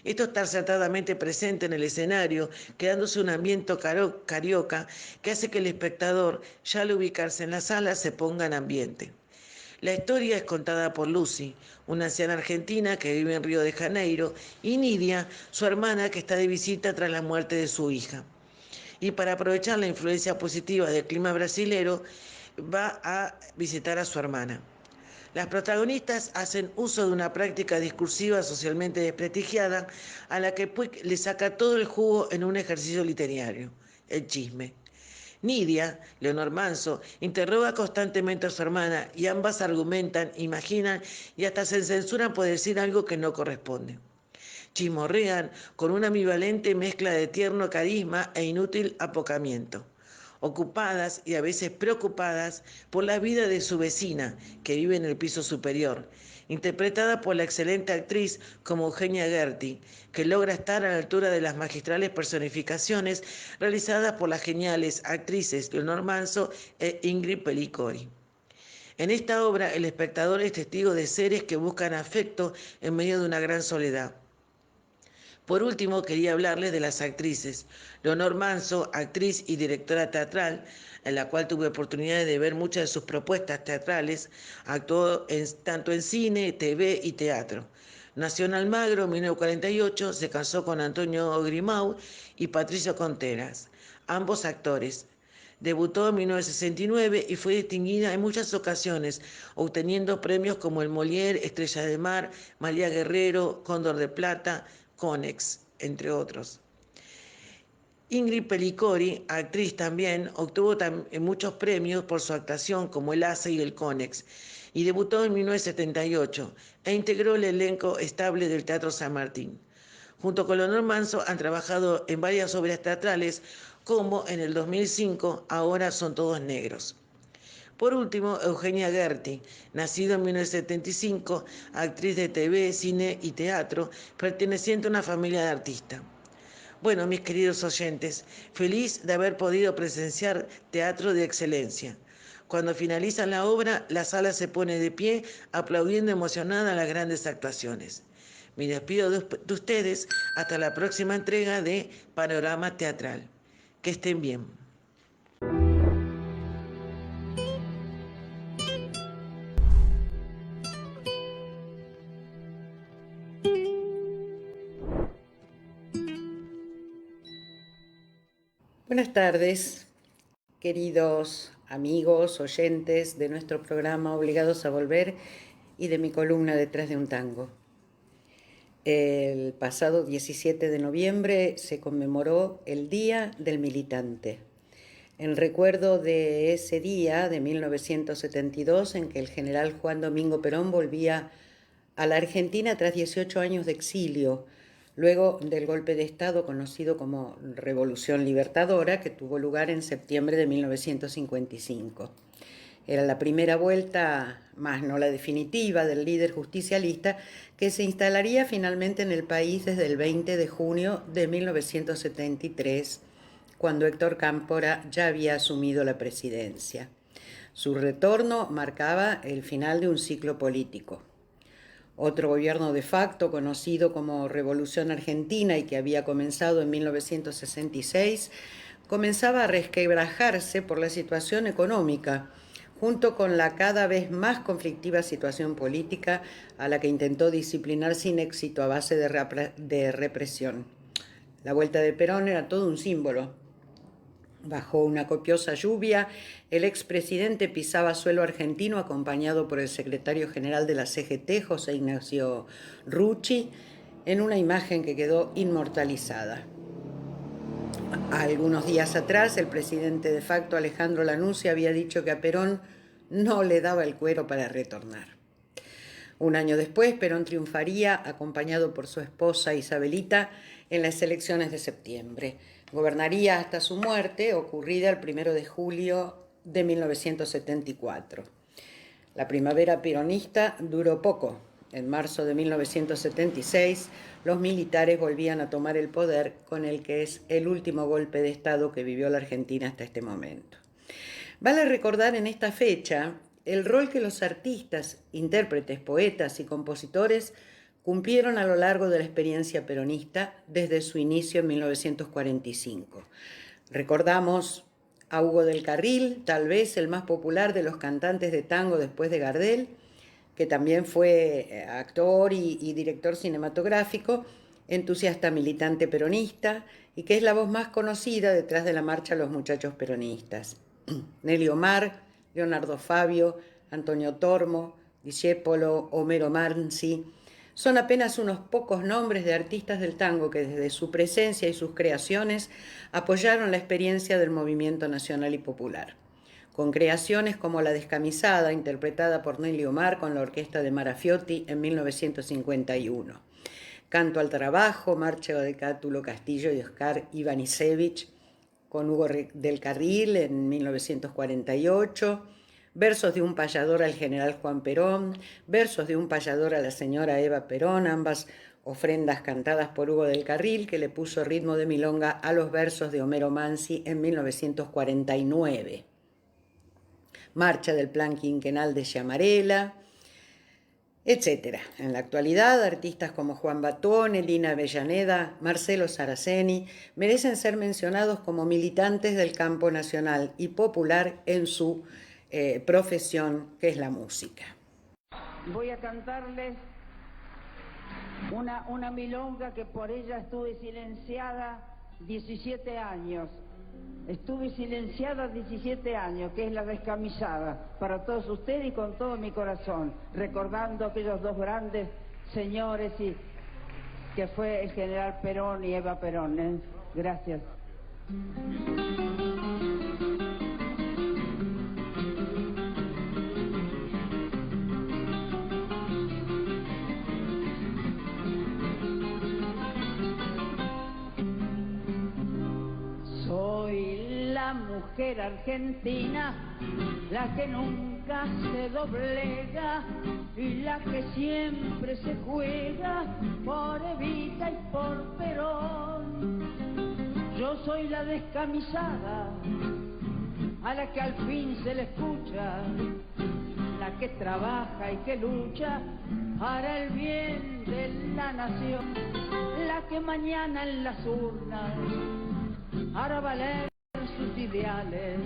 Esto está acertadamente presente en el escenario, creándose un ambiente carioca que hace que el espectador, ya al ubicarse en la sala, se ponga en ambiente. La historia es contada por Lucy, una anciana argentina que vive en Río de Janeiro, y Nidia, su hermana que está de visita tras la muerte de su hija. Y para aprovechar la influencia positiva del clima brasilero, va a visitar a su hermana. Las protagonistas hacen uso de una práctica discursiva socialmente desprestigiada a la que Puig le saca todo el jugo en un ejercicio literario, el chisme. Nidia, Leonor Manso, interroga constantemente a su hermana y ambas argumentan, imaginan y hasta se censuran por decir algo que no corresponde. Chismorrean con una ambivalente mezcla de tierno carisma e inútil apocamiento, ocupadas y a veces preocupadas por la vida de su vecina, que vive en el piso superior, interpretada por la excelente actriz como Eugenia Gerti, que logra estar a la altura de las magistrales personificaciones realizadas por las geniales actrices Leonor Manso e Ingrid Pellicori. En esta obra, el espectador es testigo de seres que buscan afecto en medio de una gran soledad. Por último, quería hablarles de las actrices. Leonor Manso, actriz y directora teatral, en la cual tuve oportunidad de ver muchas de sus propuestas teatrales, actuó tanto en cine, TV y teatro. Nació en Almagro en 1948, se casó con Antonio Grimau y Patricio Conteras, ambos actores. Debutó en 1969 y fue distinguida en muchas ocasiones, obteniendo premios como el Molière, Estrella de Mar, María Guerrero, Cóndor de Plata, Conex, entre otros. Ingrid Pellicori, actriz también, obtuvo muchos premios por su actuación como el ACE y el Conex, y debutó en 1978 e integró el elenco estable del Teatro San Martín. Junto con Leonor Manso han trabajado en varias obras teatrales, como en el 2005 Ahora son todos negros. Por último, Eugenia Gerti, nacida en 1975, actriz de TV, cine y teatro, perteneciente a una familia de artistas. Bueno, mis queridos oyentes, feliz de haber podido presenciar teatro de excelencia. Cuando finaliza la obra, la sala se pone de pie, aplaudiendo emocionada las grandes actuaciones. Me despido de ustedes hasta la próxima entrega de Panorama Teatral. Que estén bien. Buenas tardes, queridos amigos, oyentes de nuestro programa Obligados a Volver y de mi columna Detrás de un Tango. El pasado 17 de noviembre se conmemoró el Día del Militante, en recuerdo de ese día de 1972 en que el general Juan Domingo Perón volvía a la Argentina tras 18 años de exilio, luego del golpe de Estado conocido como Revolución Libertadora, que tuvo lugar en septiembre de 1955. Era la primera vuelta, más no la definitiva, del líder justicialista que se instalaría finalmente en el país desde el 20 de junio de 1973, cuando Héctor Cámpora ya había asumido la presidencia. Su retorno marcaba el final de un ciclo político. Otro gobierno de facto, conocido como Revolución Argentina y que había comenzado en 1966, comenzaba a resquebrajarse por la situación económica, junto con la cada vez más conflictiva situación política a la que intentó disciplinar sin éxito a base de represión. La vuelta de Perón era todo un símbolo. Bajo una copiosa lluvia, el expresidente pisaba suelo argentino acompañado por el secretario general de la CGT, José Ignacio Rucci, en una imagen que quedó inmortalizada. Algunos días atrás, el presidente de facto, Alejandro Lanusse, había dicho que a Perón no le daba el cuero para retornar. Un año después, Perón triunfaría, acompañado por su esposa Isabelita, en las elecciones de septiembre. Gobernaría hasta su muerte, ocurrida el 1 de julio de 1974. La primavera peronista duró poco. En marzo de 1976, los militares volvían a tomar el poder con el que es el último golpe de Estado que vivió la Argentina hasta este momento. Vale recordar en esta fecha el rol que los artistas, intérpretes, poetas y compositores cumplieron a lo largo de la experiencia peronista desde su inicio en 1945. Recordamos a Hugo del Carril, tal vez el más popular de los cantantes de tango después de Gardel, que también fue actor y director cinematográfico, entusiasta militante peronista y que es la voz más conocida detrás de la marcha Los Muchachos Peronistas. Nelly Omar, Leonardo Fabio, Antonio Tormo, Discépolo, Homero Mansi, son apenas unos pocos nombres de artistas del tango que desde su presencia y sus creaciones apoyaron la experiencia del movimiento nacional y popular. Con creaciones como La Descamisada, interpretada por Nelly Omar con la orquesta de Marafiotti en 1951. Canto al Trabajo, marcha de Cátulo Castillo y Oscar Ivanišević, con Hugo del Carril en 1948. Versos de un payador al general Juan Perón, versos de un payador a la señora Eva Perón, ambas ofrendas cantadas por Hugo del Carril, que le puso ritmo de milonga a los versos de Homero Mansi en 1949. Marcha del Plan Quinquenal de Chiamarela, etc. En la actualidad, artistas como Juan Batón, Lina Avellaneda, Marcelo Saraceni merecen ser mencionados como militantes del campo nacional y popular en su profesión, que es la música. Voy a cantarles una milonga que por ella estuve silenciada 17 años. Estuve silenciada 17 años, que es La Descamisada, para todos ustedes y con todo mi corazón, recordando aquellos dos grandes señores que fue el general Perón y Eva Perón. Gracias. la mujer argentina, la que nunca se doblega y la que siempre se juega por Evita y por Perón. Yo soy la descamisada, a la que al fin se le escucha, la que trabaja y que lucha para el bien de la nación, la que mañana en las urnas hará valer sus ideales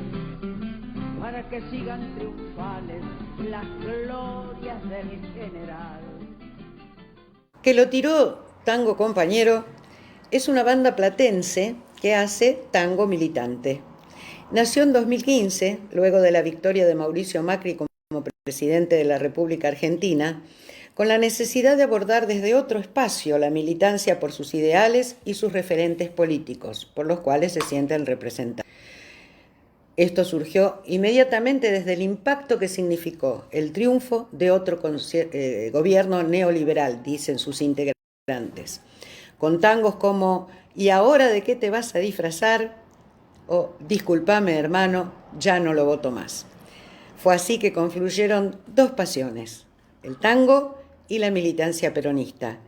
para que sigan triunfales las glorias del general. Que lo tiró Tango Compañero es una banda platense que hace tango militante. Nació en 2015, luego de la victoria de Mauricio Macri como presidente de la República Argentina, con la necesidad de abordar desde otro espacio la militancia por sus ideales y sus referentes políticos, por los cuales se sienten representados. Esto surgió inmediatamente desde el impacto que significó el triunfo de otro gobierno neoliberal, dicen sus integrantes, con tangos como ¿y ahora de qué te vas a disfrazar? O discúlpame hermano, ya no lo voto más. Fue así que confluyeron dos pasiones, el tango y la militancia peronista,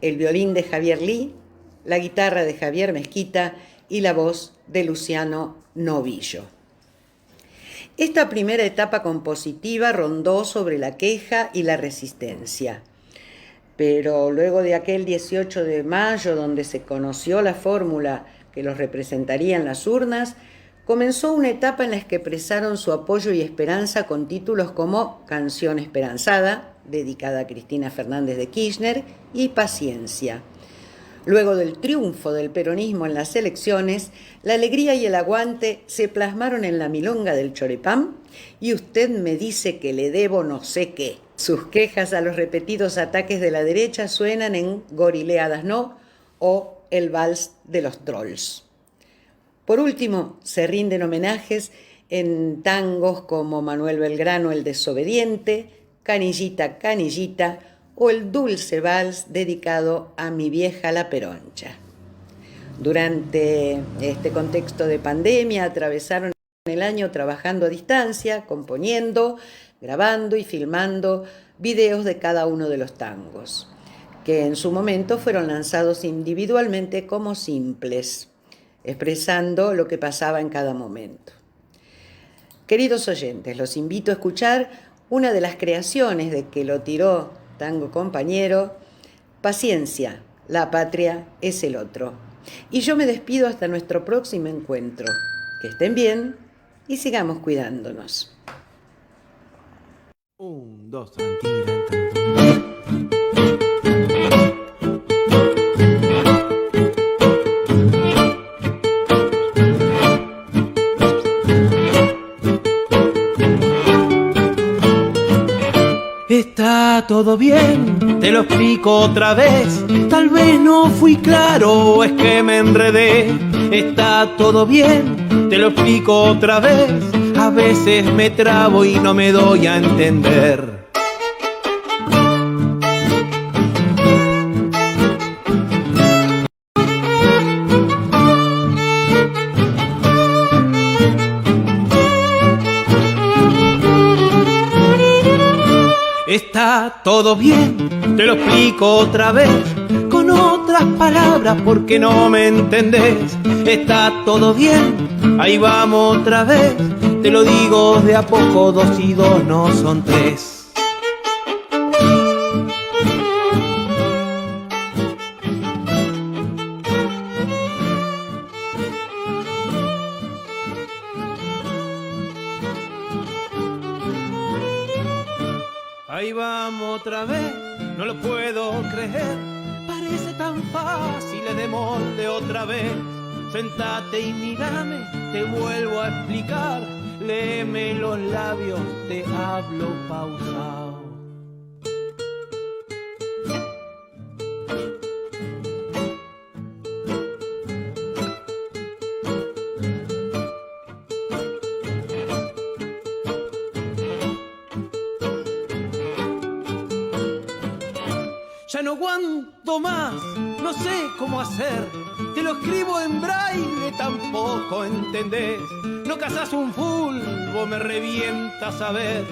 el violín de Javier Lee, la guitarra de Javier Mezquita y la voz de Luciano Novillo. Esta primera etapa compositiva rondó sobre la queja y la resistencia, pero luego de aquel 18 de mayo donde se conoció la fórmula que los representaría en las urnas, comenzó una etapa en la que expresaron su apoyo y esperanza con títulos como Canción Esperanzada, dedicada a Cristina Fernández de Kirchner, y Paciencia. Luego del triunfo del peronismo en las elecciones, la alegría y el aguante se plasmaron en la milonga del choripán y usted me dice que le debo no sé qué. Sus quejas a los repetidos ataques de la derecha suenan en Gorileadas No o El Vals de los Trolls. Por último, se rinden homenajes en tangos como Manuel Belgrano, El Desobediente, Canillita, Canillita o el dulce vals dedicado a mi vieja la Peroncha. Durante este contexto de pandemia atravesaron el año trabajando a distancia, componiendo, grabando y filmando videos de cada uno de los tangos, que en su momento fueron lanzados individualmente como simples, expresando lo que pasaba en cada momento. Queridos oyentes, los invito a escuchar una de las creaciones de Que lo tiró Tango Compañero, Paciencia, la patria es el otro. Y yo me despido hasta nuestro próximo encuentro. Que estén bien y sigamos cuidándonos. 1, 2, 3. Está todo bien, te lo explico otra vez. Tal vez no fui claro, es que me enredé. Está todo bien, te lo explico otra vez. A veces me trabo y no me doy a entender. Está todo bien, te lo explico otra vez, con otras palabras porque no me entendés. Está todo bien, ahí vamos otra vez, te lo digo de a poco, 2 y 2 no son 3. Ahí vamos otra vez, no lo puedo creer, parece tan fácil de molde otra vez. Sentate y mírame, te vuelvo a explicar, léeme los labios, te hablo pausado. Ya no aguanto más, no sé cómo hacer, te lo escribo en braille, tampoco entendés. No cazás un fulbo, me revienta saber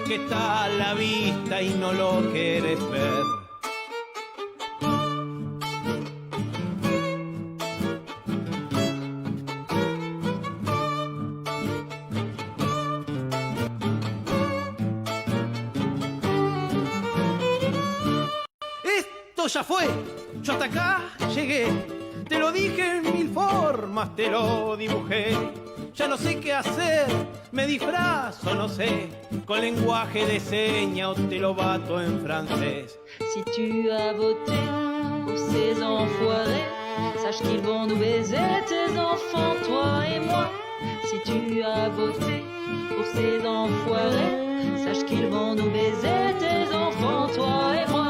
que está a la vista y no lo querés ver. Esto ya fue, yo hasta acá llegué. Te lo dije en mil formas, te lo dibujé. Ya no sé qué hacer, me disfrazo, no sé, con lenguaje de señas o te lo bato en francés. Si tu as voté pour ces enfoirés, sache qu'ils vont nous baiser, tes enfants, toi et moi. Si tu as voté pour ces enfoirés, sache qu'ils vont nous baiser, tes enfants, toi et moi.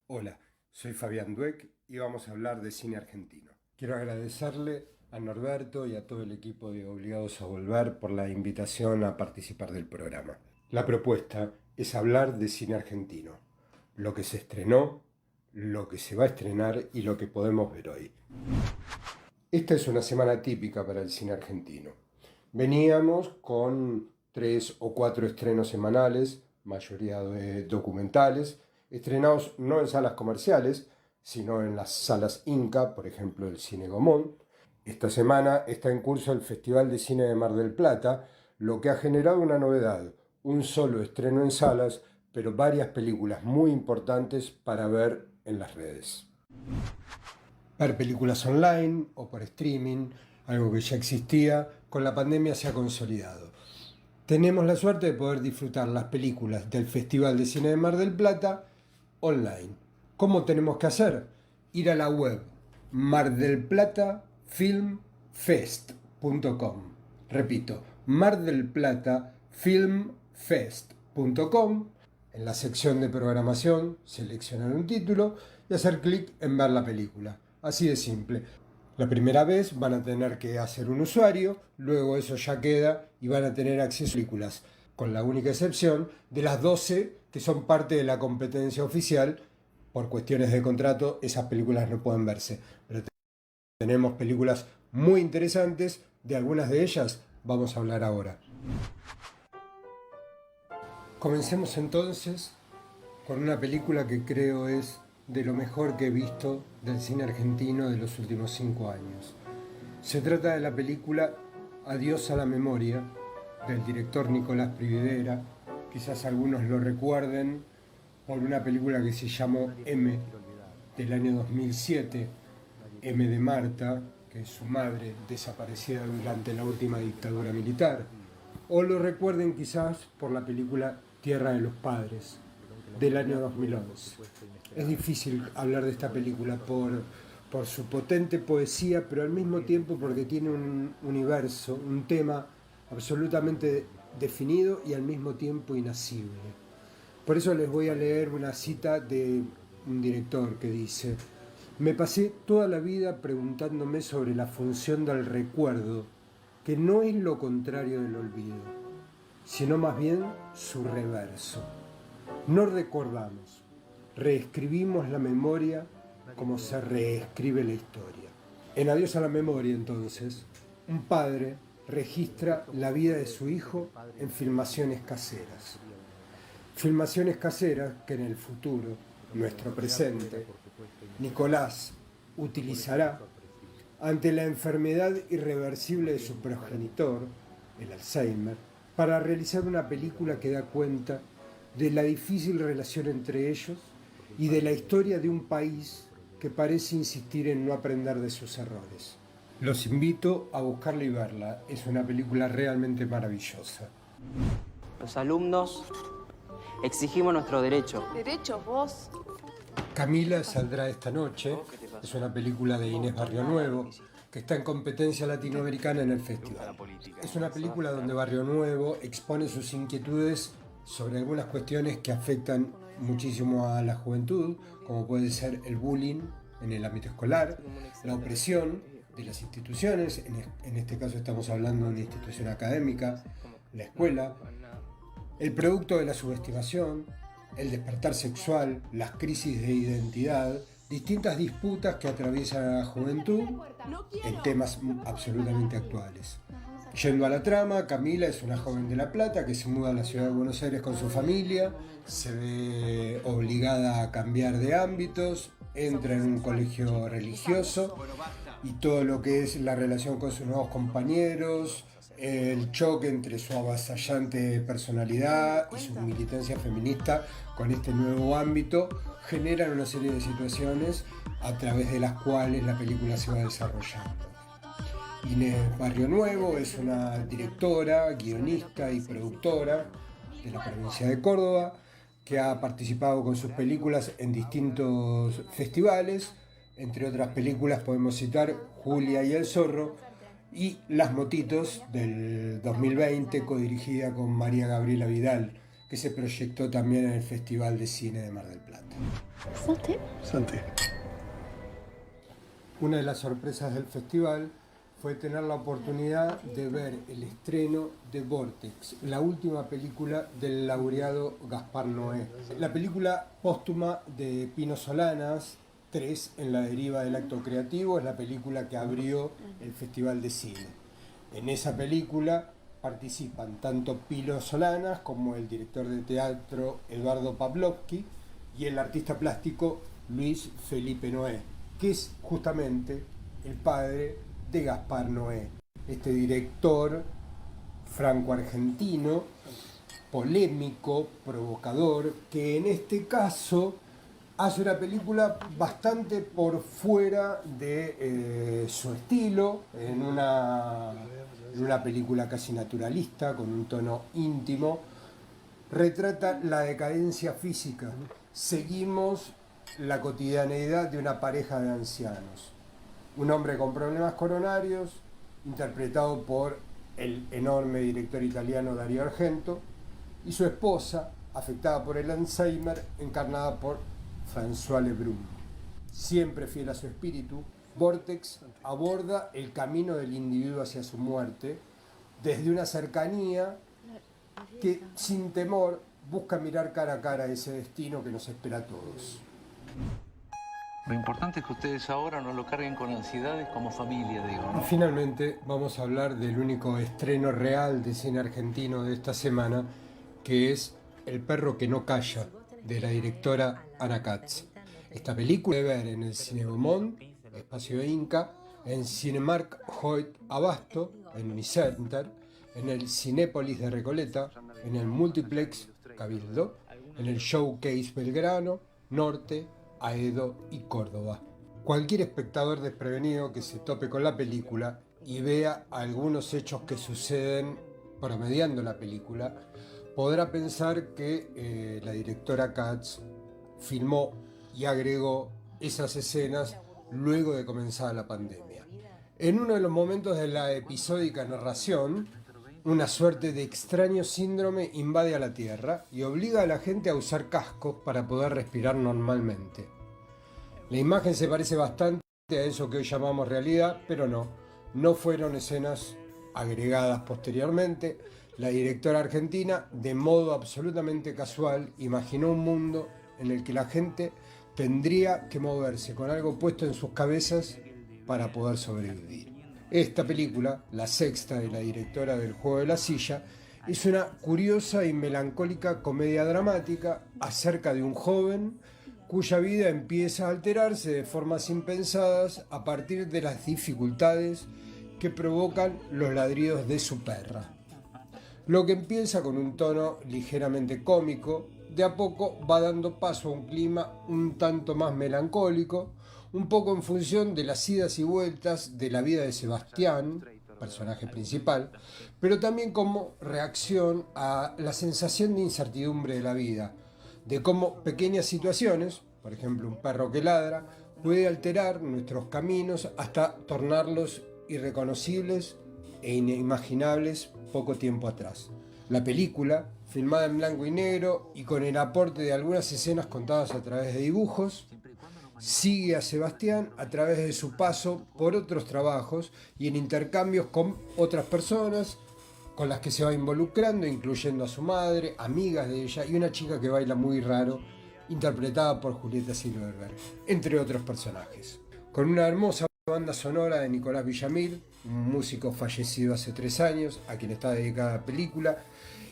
Hola, soy Fabián Dueck y vamos a hablar de cine argentino. Quiero agradecerle a Norberto y a todo el equipo de Obligados a Volver por la invitación a participar del programa. La propuesta es hablar de cine argentino, lo que se estrenó, lo que se va a estrenar y lo que podemos ver hoy. Esta es una semana típica para el cine argentino. Veníamos con 3 o 4 estrenos semanales, mayoría de documentales, estrenados no en salas comerciales, sino en las salas Inca, por ejemplo el Cine Gomón. Esta semana está en curso el Festival de Cine de Mar del Plata, lo que ha generado una novedad, un solo estreno en salas, pero varias películas muy importantes para ver en las redes. Ver películas online o por streaming, algo que ya existía, con la pandemia se ha consolidado. Tenemos la suerte de poder disfrutar las películas del Festival de Cine de Mar del Plata online. ¿Cómo tenemos que hacer? Ir a la web mardelplatafilmfest.com. Repito, mardelplatafilmfest.com. En la sección de programación, seleccionar un título y hacer clic en ver la película. Así de simple. La primera vez van a tener que hacer un usuario, luego eso ya queda y van a tener acceso a películas, con la única excepción de las 12 que son parte de la competencia oficial. Por cuestiones de contrato, esas películas no pueden verse. Pero tenemos películas muy interesantes, de algunas de ellas vamos a hablar ahora. Comencemos entonces con una película que creo es de lo mejor que he visto del cine argentino de los últimos 5 años. Se trata de la película Adiós a la memoria, del director Nicolás Prividera. Quizás algunos lo recuerden por una película que se llamó M, del año 2007, M de Marta, que es su madre desaparecida durante la última dictadura militar. O lo recuerden quizás por la película Tierra de los Padres, del año 2011. Es difícil hablar de esta película por su potente poesía, pero al mismo tiempo porque tiene un universo, un tema absolutamente definido y al mismo tiempo inasible. Por eso les voy a leer una cita de un director que dice: me pasé toda la vida preguntándome sobre la función del recuerdo, que no es lo contrario del olvido, sino más bien su reverso. No recordamos, reescribimos la memoria como se reescribe la historia. En Adiós a la memoria, entonces, un padre registra la vida de su hijo en filmaciones caseras. Filmaciones caseras que en el futuro, nuestro presente, Nicolás utilizará ante la enfermedad irreversible de su progenitor, el Alzheimer, para realizar una película que da cuenta de la difícil relación entre ellos y de la historia de un país que parece insistir en no aprender de sus errores. Los invito a buscarla y verla. Es una película realmente maravillosa. Los alumnos exigimos nuestro derecho. ¿Derechos vos? Camila saldrá esta noche. Es una película de Inés Barrionuevo que está en competencia latinoamericana en el festival. Es una película donde Barrionuevo expone sus inquietudes sobre algunas cuestiones que afectan muchísimo a la juventud, como puede ser el bullying en el ámbito escolar, la opresión de las instituciones, en este caso estamos hablando de una institución académica, la escuela, el producto de la subestimación, el despertar sexual, las crisis de identidad, distintas disputas que atraviesan a la juventud en temas absolutamente actuales. Yendo a la trama, Camila es una joven de La Plata que se muda a la ciudad de Buenos Aires con su familia, se ve obligada a cambiar de ámbitos, entra en un colegio religioso y todo lo que es la relación con sus nuevos compañeros, el choque entre su avasallante personalidad y su militancia feminista con este nuevo ámbito generan una serie de situaciones a través de las cuales la película se va desarrollando. Inés Barrio Nuevo es una directora, guionista y productora de la provincia de Córdoba que ha participado con sus películas en distintos festivales. Entre otras películas podemos citar Julia y el Zorro y Las Motitos del 2020, codirigida con María Gabriela Vidal, que se proyectó también en el Festival de Cine de Mar del Plata. Santé. Santé. Una de las sorpresas del festival fue tener la oportunidad de ver el estreno de Vortex, la última película del laureado Gaspar Noé. La película póstuma de Pino Solanas, 3 en la deriva del acto creativo, es la película que abrió el Festival de Cine. En esa película participan tanto Pino Solanas como el director de teatro Eduardo Pavlovsky y el artista plástico Luis Felipe Noé, que es justamente el padre de Gaspar Noé, este director franco-argentino, polémico, provocador, que en este caso hace una película bastante por fuera de su estilo, en una película casi naturalista, con un tono íntimo, retrata la decadencia física. Seguimos la cotidianeidad de una pareja de ancianos. Un hombre con problemas coronarios, interpretado por el enorme director italiano Dario Argento, y su esposa, afectada por el Alzheimer, encarnada por François Lebrun. Siempre fiel a su espíritu, Vortex aborda el camino del individuo hacia su muerte desde una cercanía que, sin temor, busca mirar cara a cara ese destino que nos espera a todos. Lo importante es que ustedes ahora no lo carguen con ansiedades como familia, digo, ¿no? Y finalmente vamos a hablar del único estreno real de cine argentino de esta semana, que es El perro que no calla, de la directora Ana Katz. Esta película puede ver en el Cine Beaumont, Espacio Inca, en Cinemark Hoyt Abasto, en Unicenter, en el Cinépolis de Recoleta, en el Multiplex Cabildo, en el Showcase Belgrano, Norte, Aedo y Córdoba. Cualquier espectador desprevenido que se tope con la película y vea algunos hechos que suceden promediando la película, podrá pensar que la directora Katz filmó y agregó esas escenas luego de comenzar la pandemia. En uno de los momentos de la episódica narración, una suerte de extraño síndrome invade a la Tierra y obliga a la gente a usar cascos para poder respirar normalmente. La imagen se parece bastante a eso que hoy llamamos realidad, pero no fueron escenas agregadas posteriormente. La directora argentina, de modo absolutamente casual, imaginó un mundo en el que la gente tendría que moverse con algo puesto en sus cabezas para poder sobrevivir. Esta película, la sexta de la directora del Juego de la Silla, es una curiosa y melancólica comedia dramática acerca de un joven cuya vida empieza a alterarse de formas impensadas a partir de las dificultades que provocan los ladridos de su perra. Lo que empieza con un tono ligeramente cómico, de a poco va dando paso a un clima un tanto más melancólico, un poco en función de las idas y vueltas de la vida de Sebastián, personaje principal, pero también como reacción a la sensación de incertidumbre de la vida, de cómo pequeñas situaciones, por ejemplo un perro que ladra, puede alterar nuestros caminos hasta tornarlos irreconocibles e inimaginables poco tiempo atrás. La película, filmada en blanco y negro y con el aporte de algunas escenas contadas a través de dibujos, sigue a Sebastián a través de su paso por otros trabajos y en intercambios con otras personas con las que se va involucrando, incluyendo a su madre, amigas de ella y una chica que baila muy raro, interpretada por Julieta Silverberg, entre otros personajes. Con una hermosa banda sonora de Nicolás Villamil, un músico fallecido hace 3 años, a quien está dedicada la película,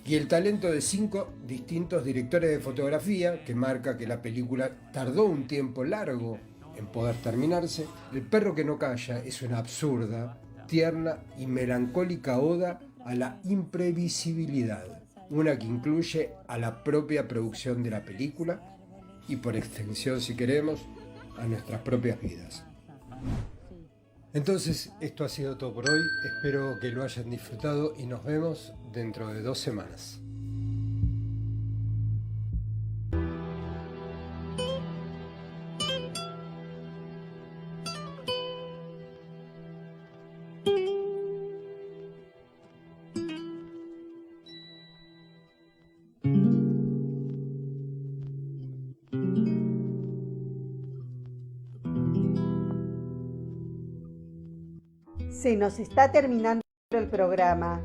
y el talento de 5 distintos directores de fotografía, que marca que la película tardó un tiempo largo en poder terminarse. El perro que no calla es una absurda, tierna y melancólica oda a la imprevisibilidad, una que incluye a la propia producción de la película y por extensión, si queremos, a nuestras propias vidas. Entonces, esto ha sido todo por hoy, espero que lo hayan disfrutado y nos vemos dentro de 2 semanas. Se nos está terminando el programa.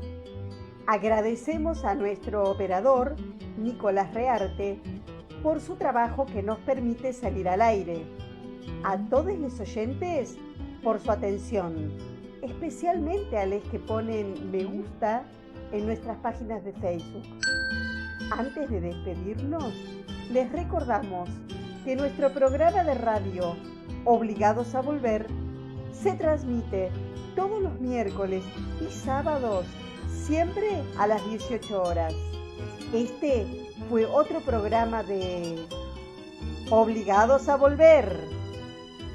Agradecemos a nuestro operador, Nicolás Rearte, por su trabajo que nos permite salir al aire. A todos los oyentes por su atención, especialmente a los que ponen me gusta en nuestras páginas de Facebook. Antes de despedirnos, les recordamos que nuestro programa de radio, Obligados a Volver, se transmite todos los miércoles y sábados, siempre a las 18 horas. Este fue otro programa de Obligados a Volver,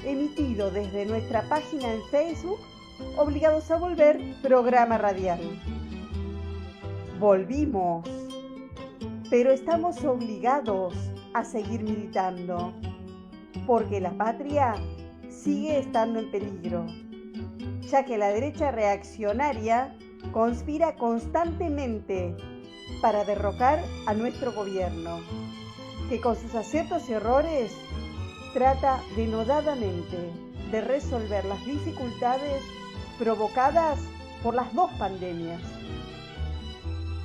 emitido desde nuestra página en Facebook, Obligados a Volver, programa radial. Volvimos, pero estamos obligados a seguir militando, porque la patria sigue estando en peligro, ya que la derecha reaccionaria conspira constantemente para derrocar a nuestro gobierno, que con sus aciertos y errores trata denodadamente de resolver las dificultades provocadas por las 2 pandemias.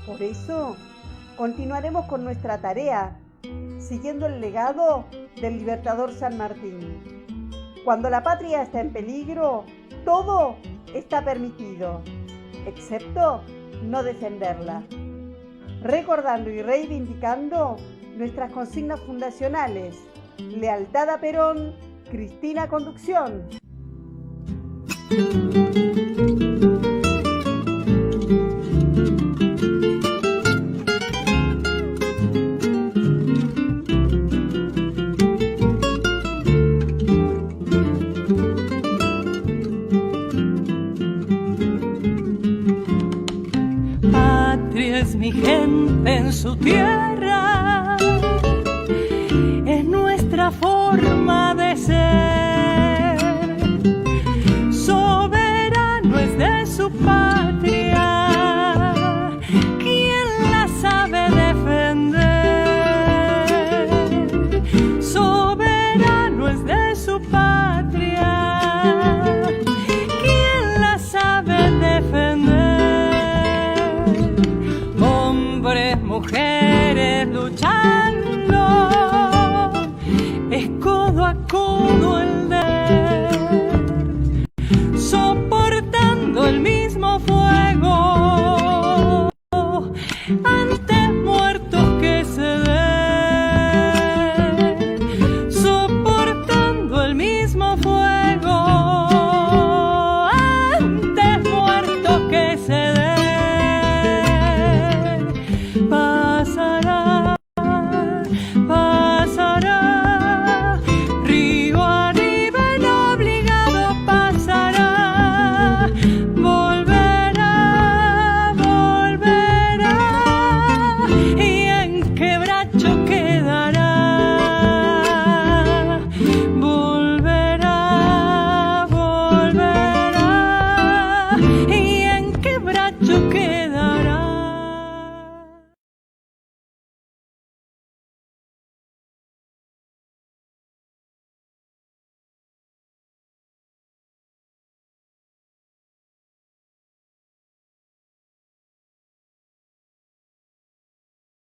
Por eso, continuaremos con nuestra tarea, siguiendo el legado del libertador San Martín. Cuando la patria está en peligro, todo está permitido, excepto no defenderla. Recordando y reivindicando nuestras consignas fundacionales: lealtad a Perón, Cristina Conducción. Es mi gente en su tierra, es nuestra forma de ser. Soberano es de su patria, quien la sabe defender. Soberano es de su patria, quien la sabe defender. Mujeres luchando, es codo a codo el deber, soportando el mismo fuego, antes muertos que ceder, soportando el mismo fuego, antes muertos que ceder. Pasará, pasará, río arriba el obligado pasará, volverá, volverá, y en quebracho quedará, volverá, volverá, y en quebracho quedará.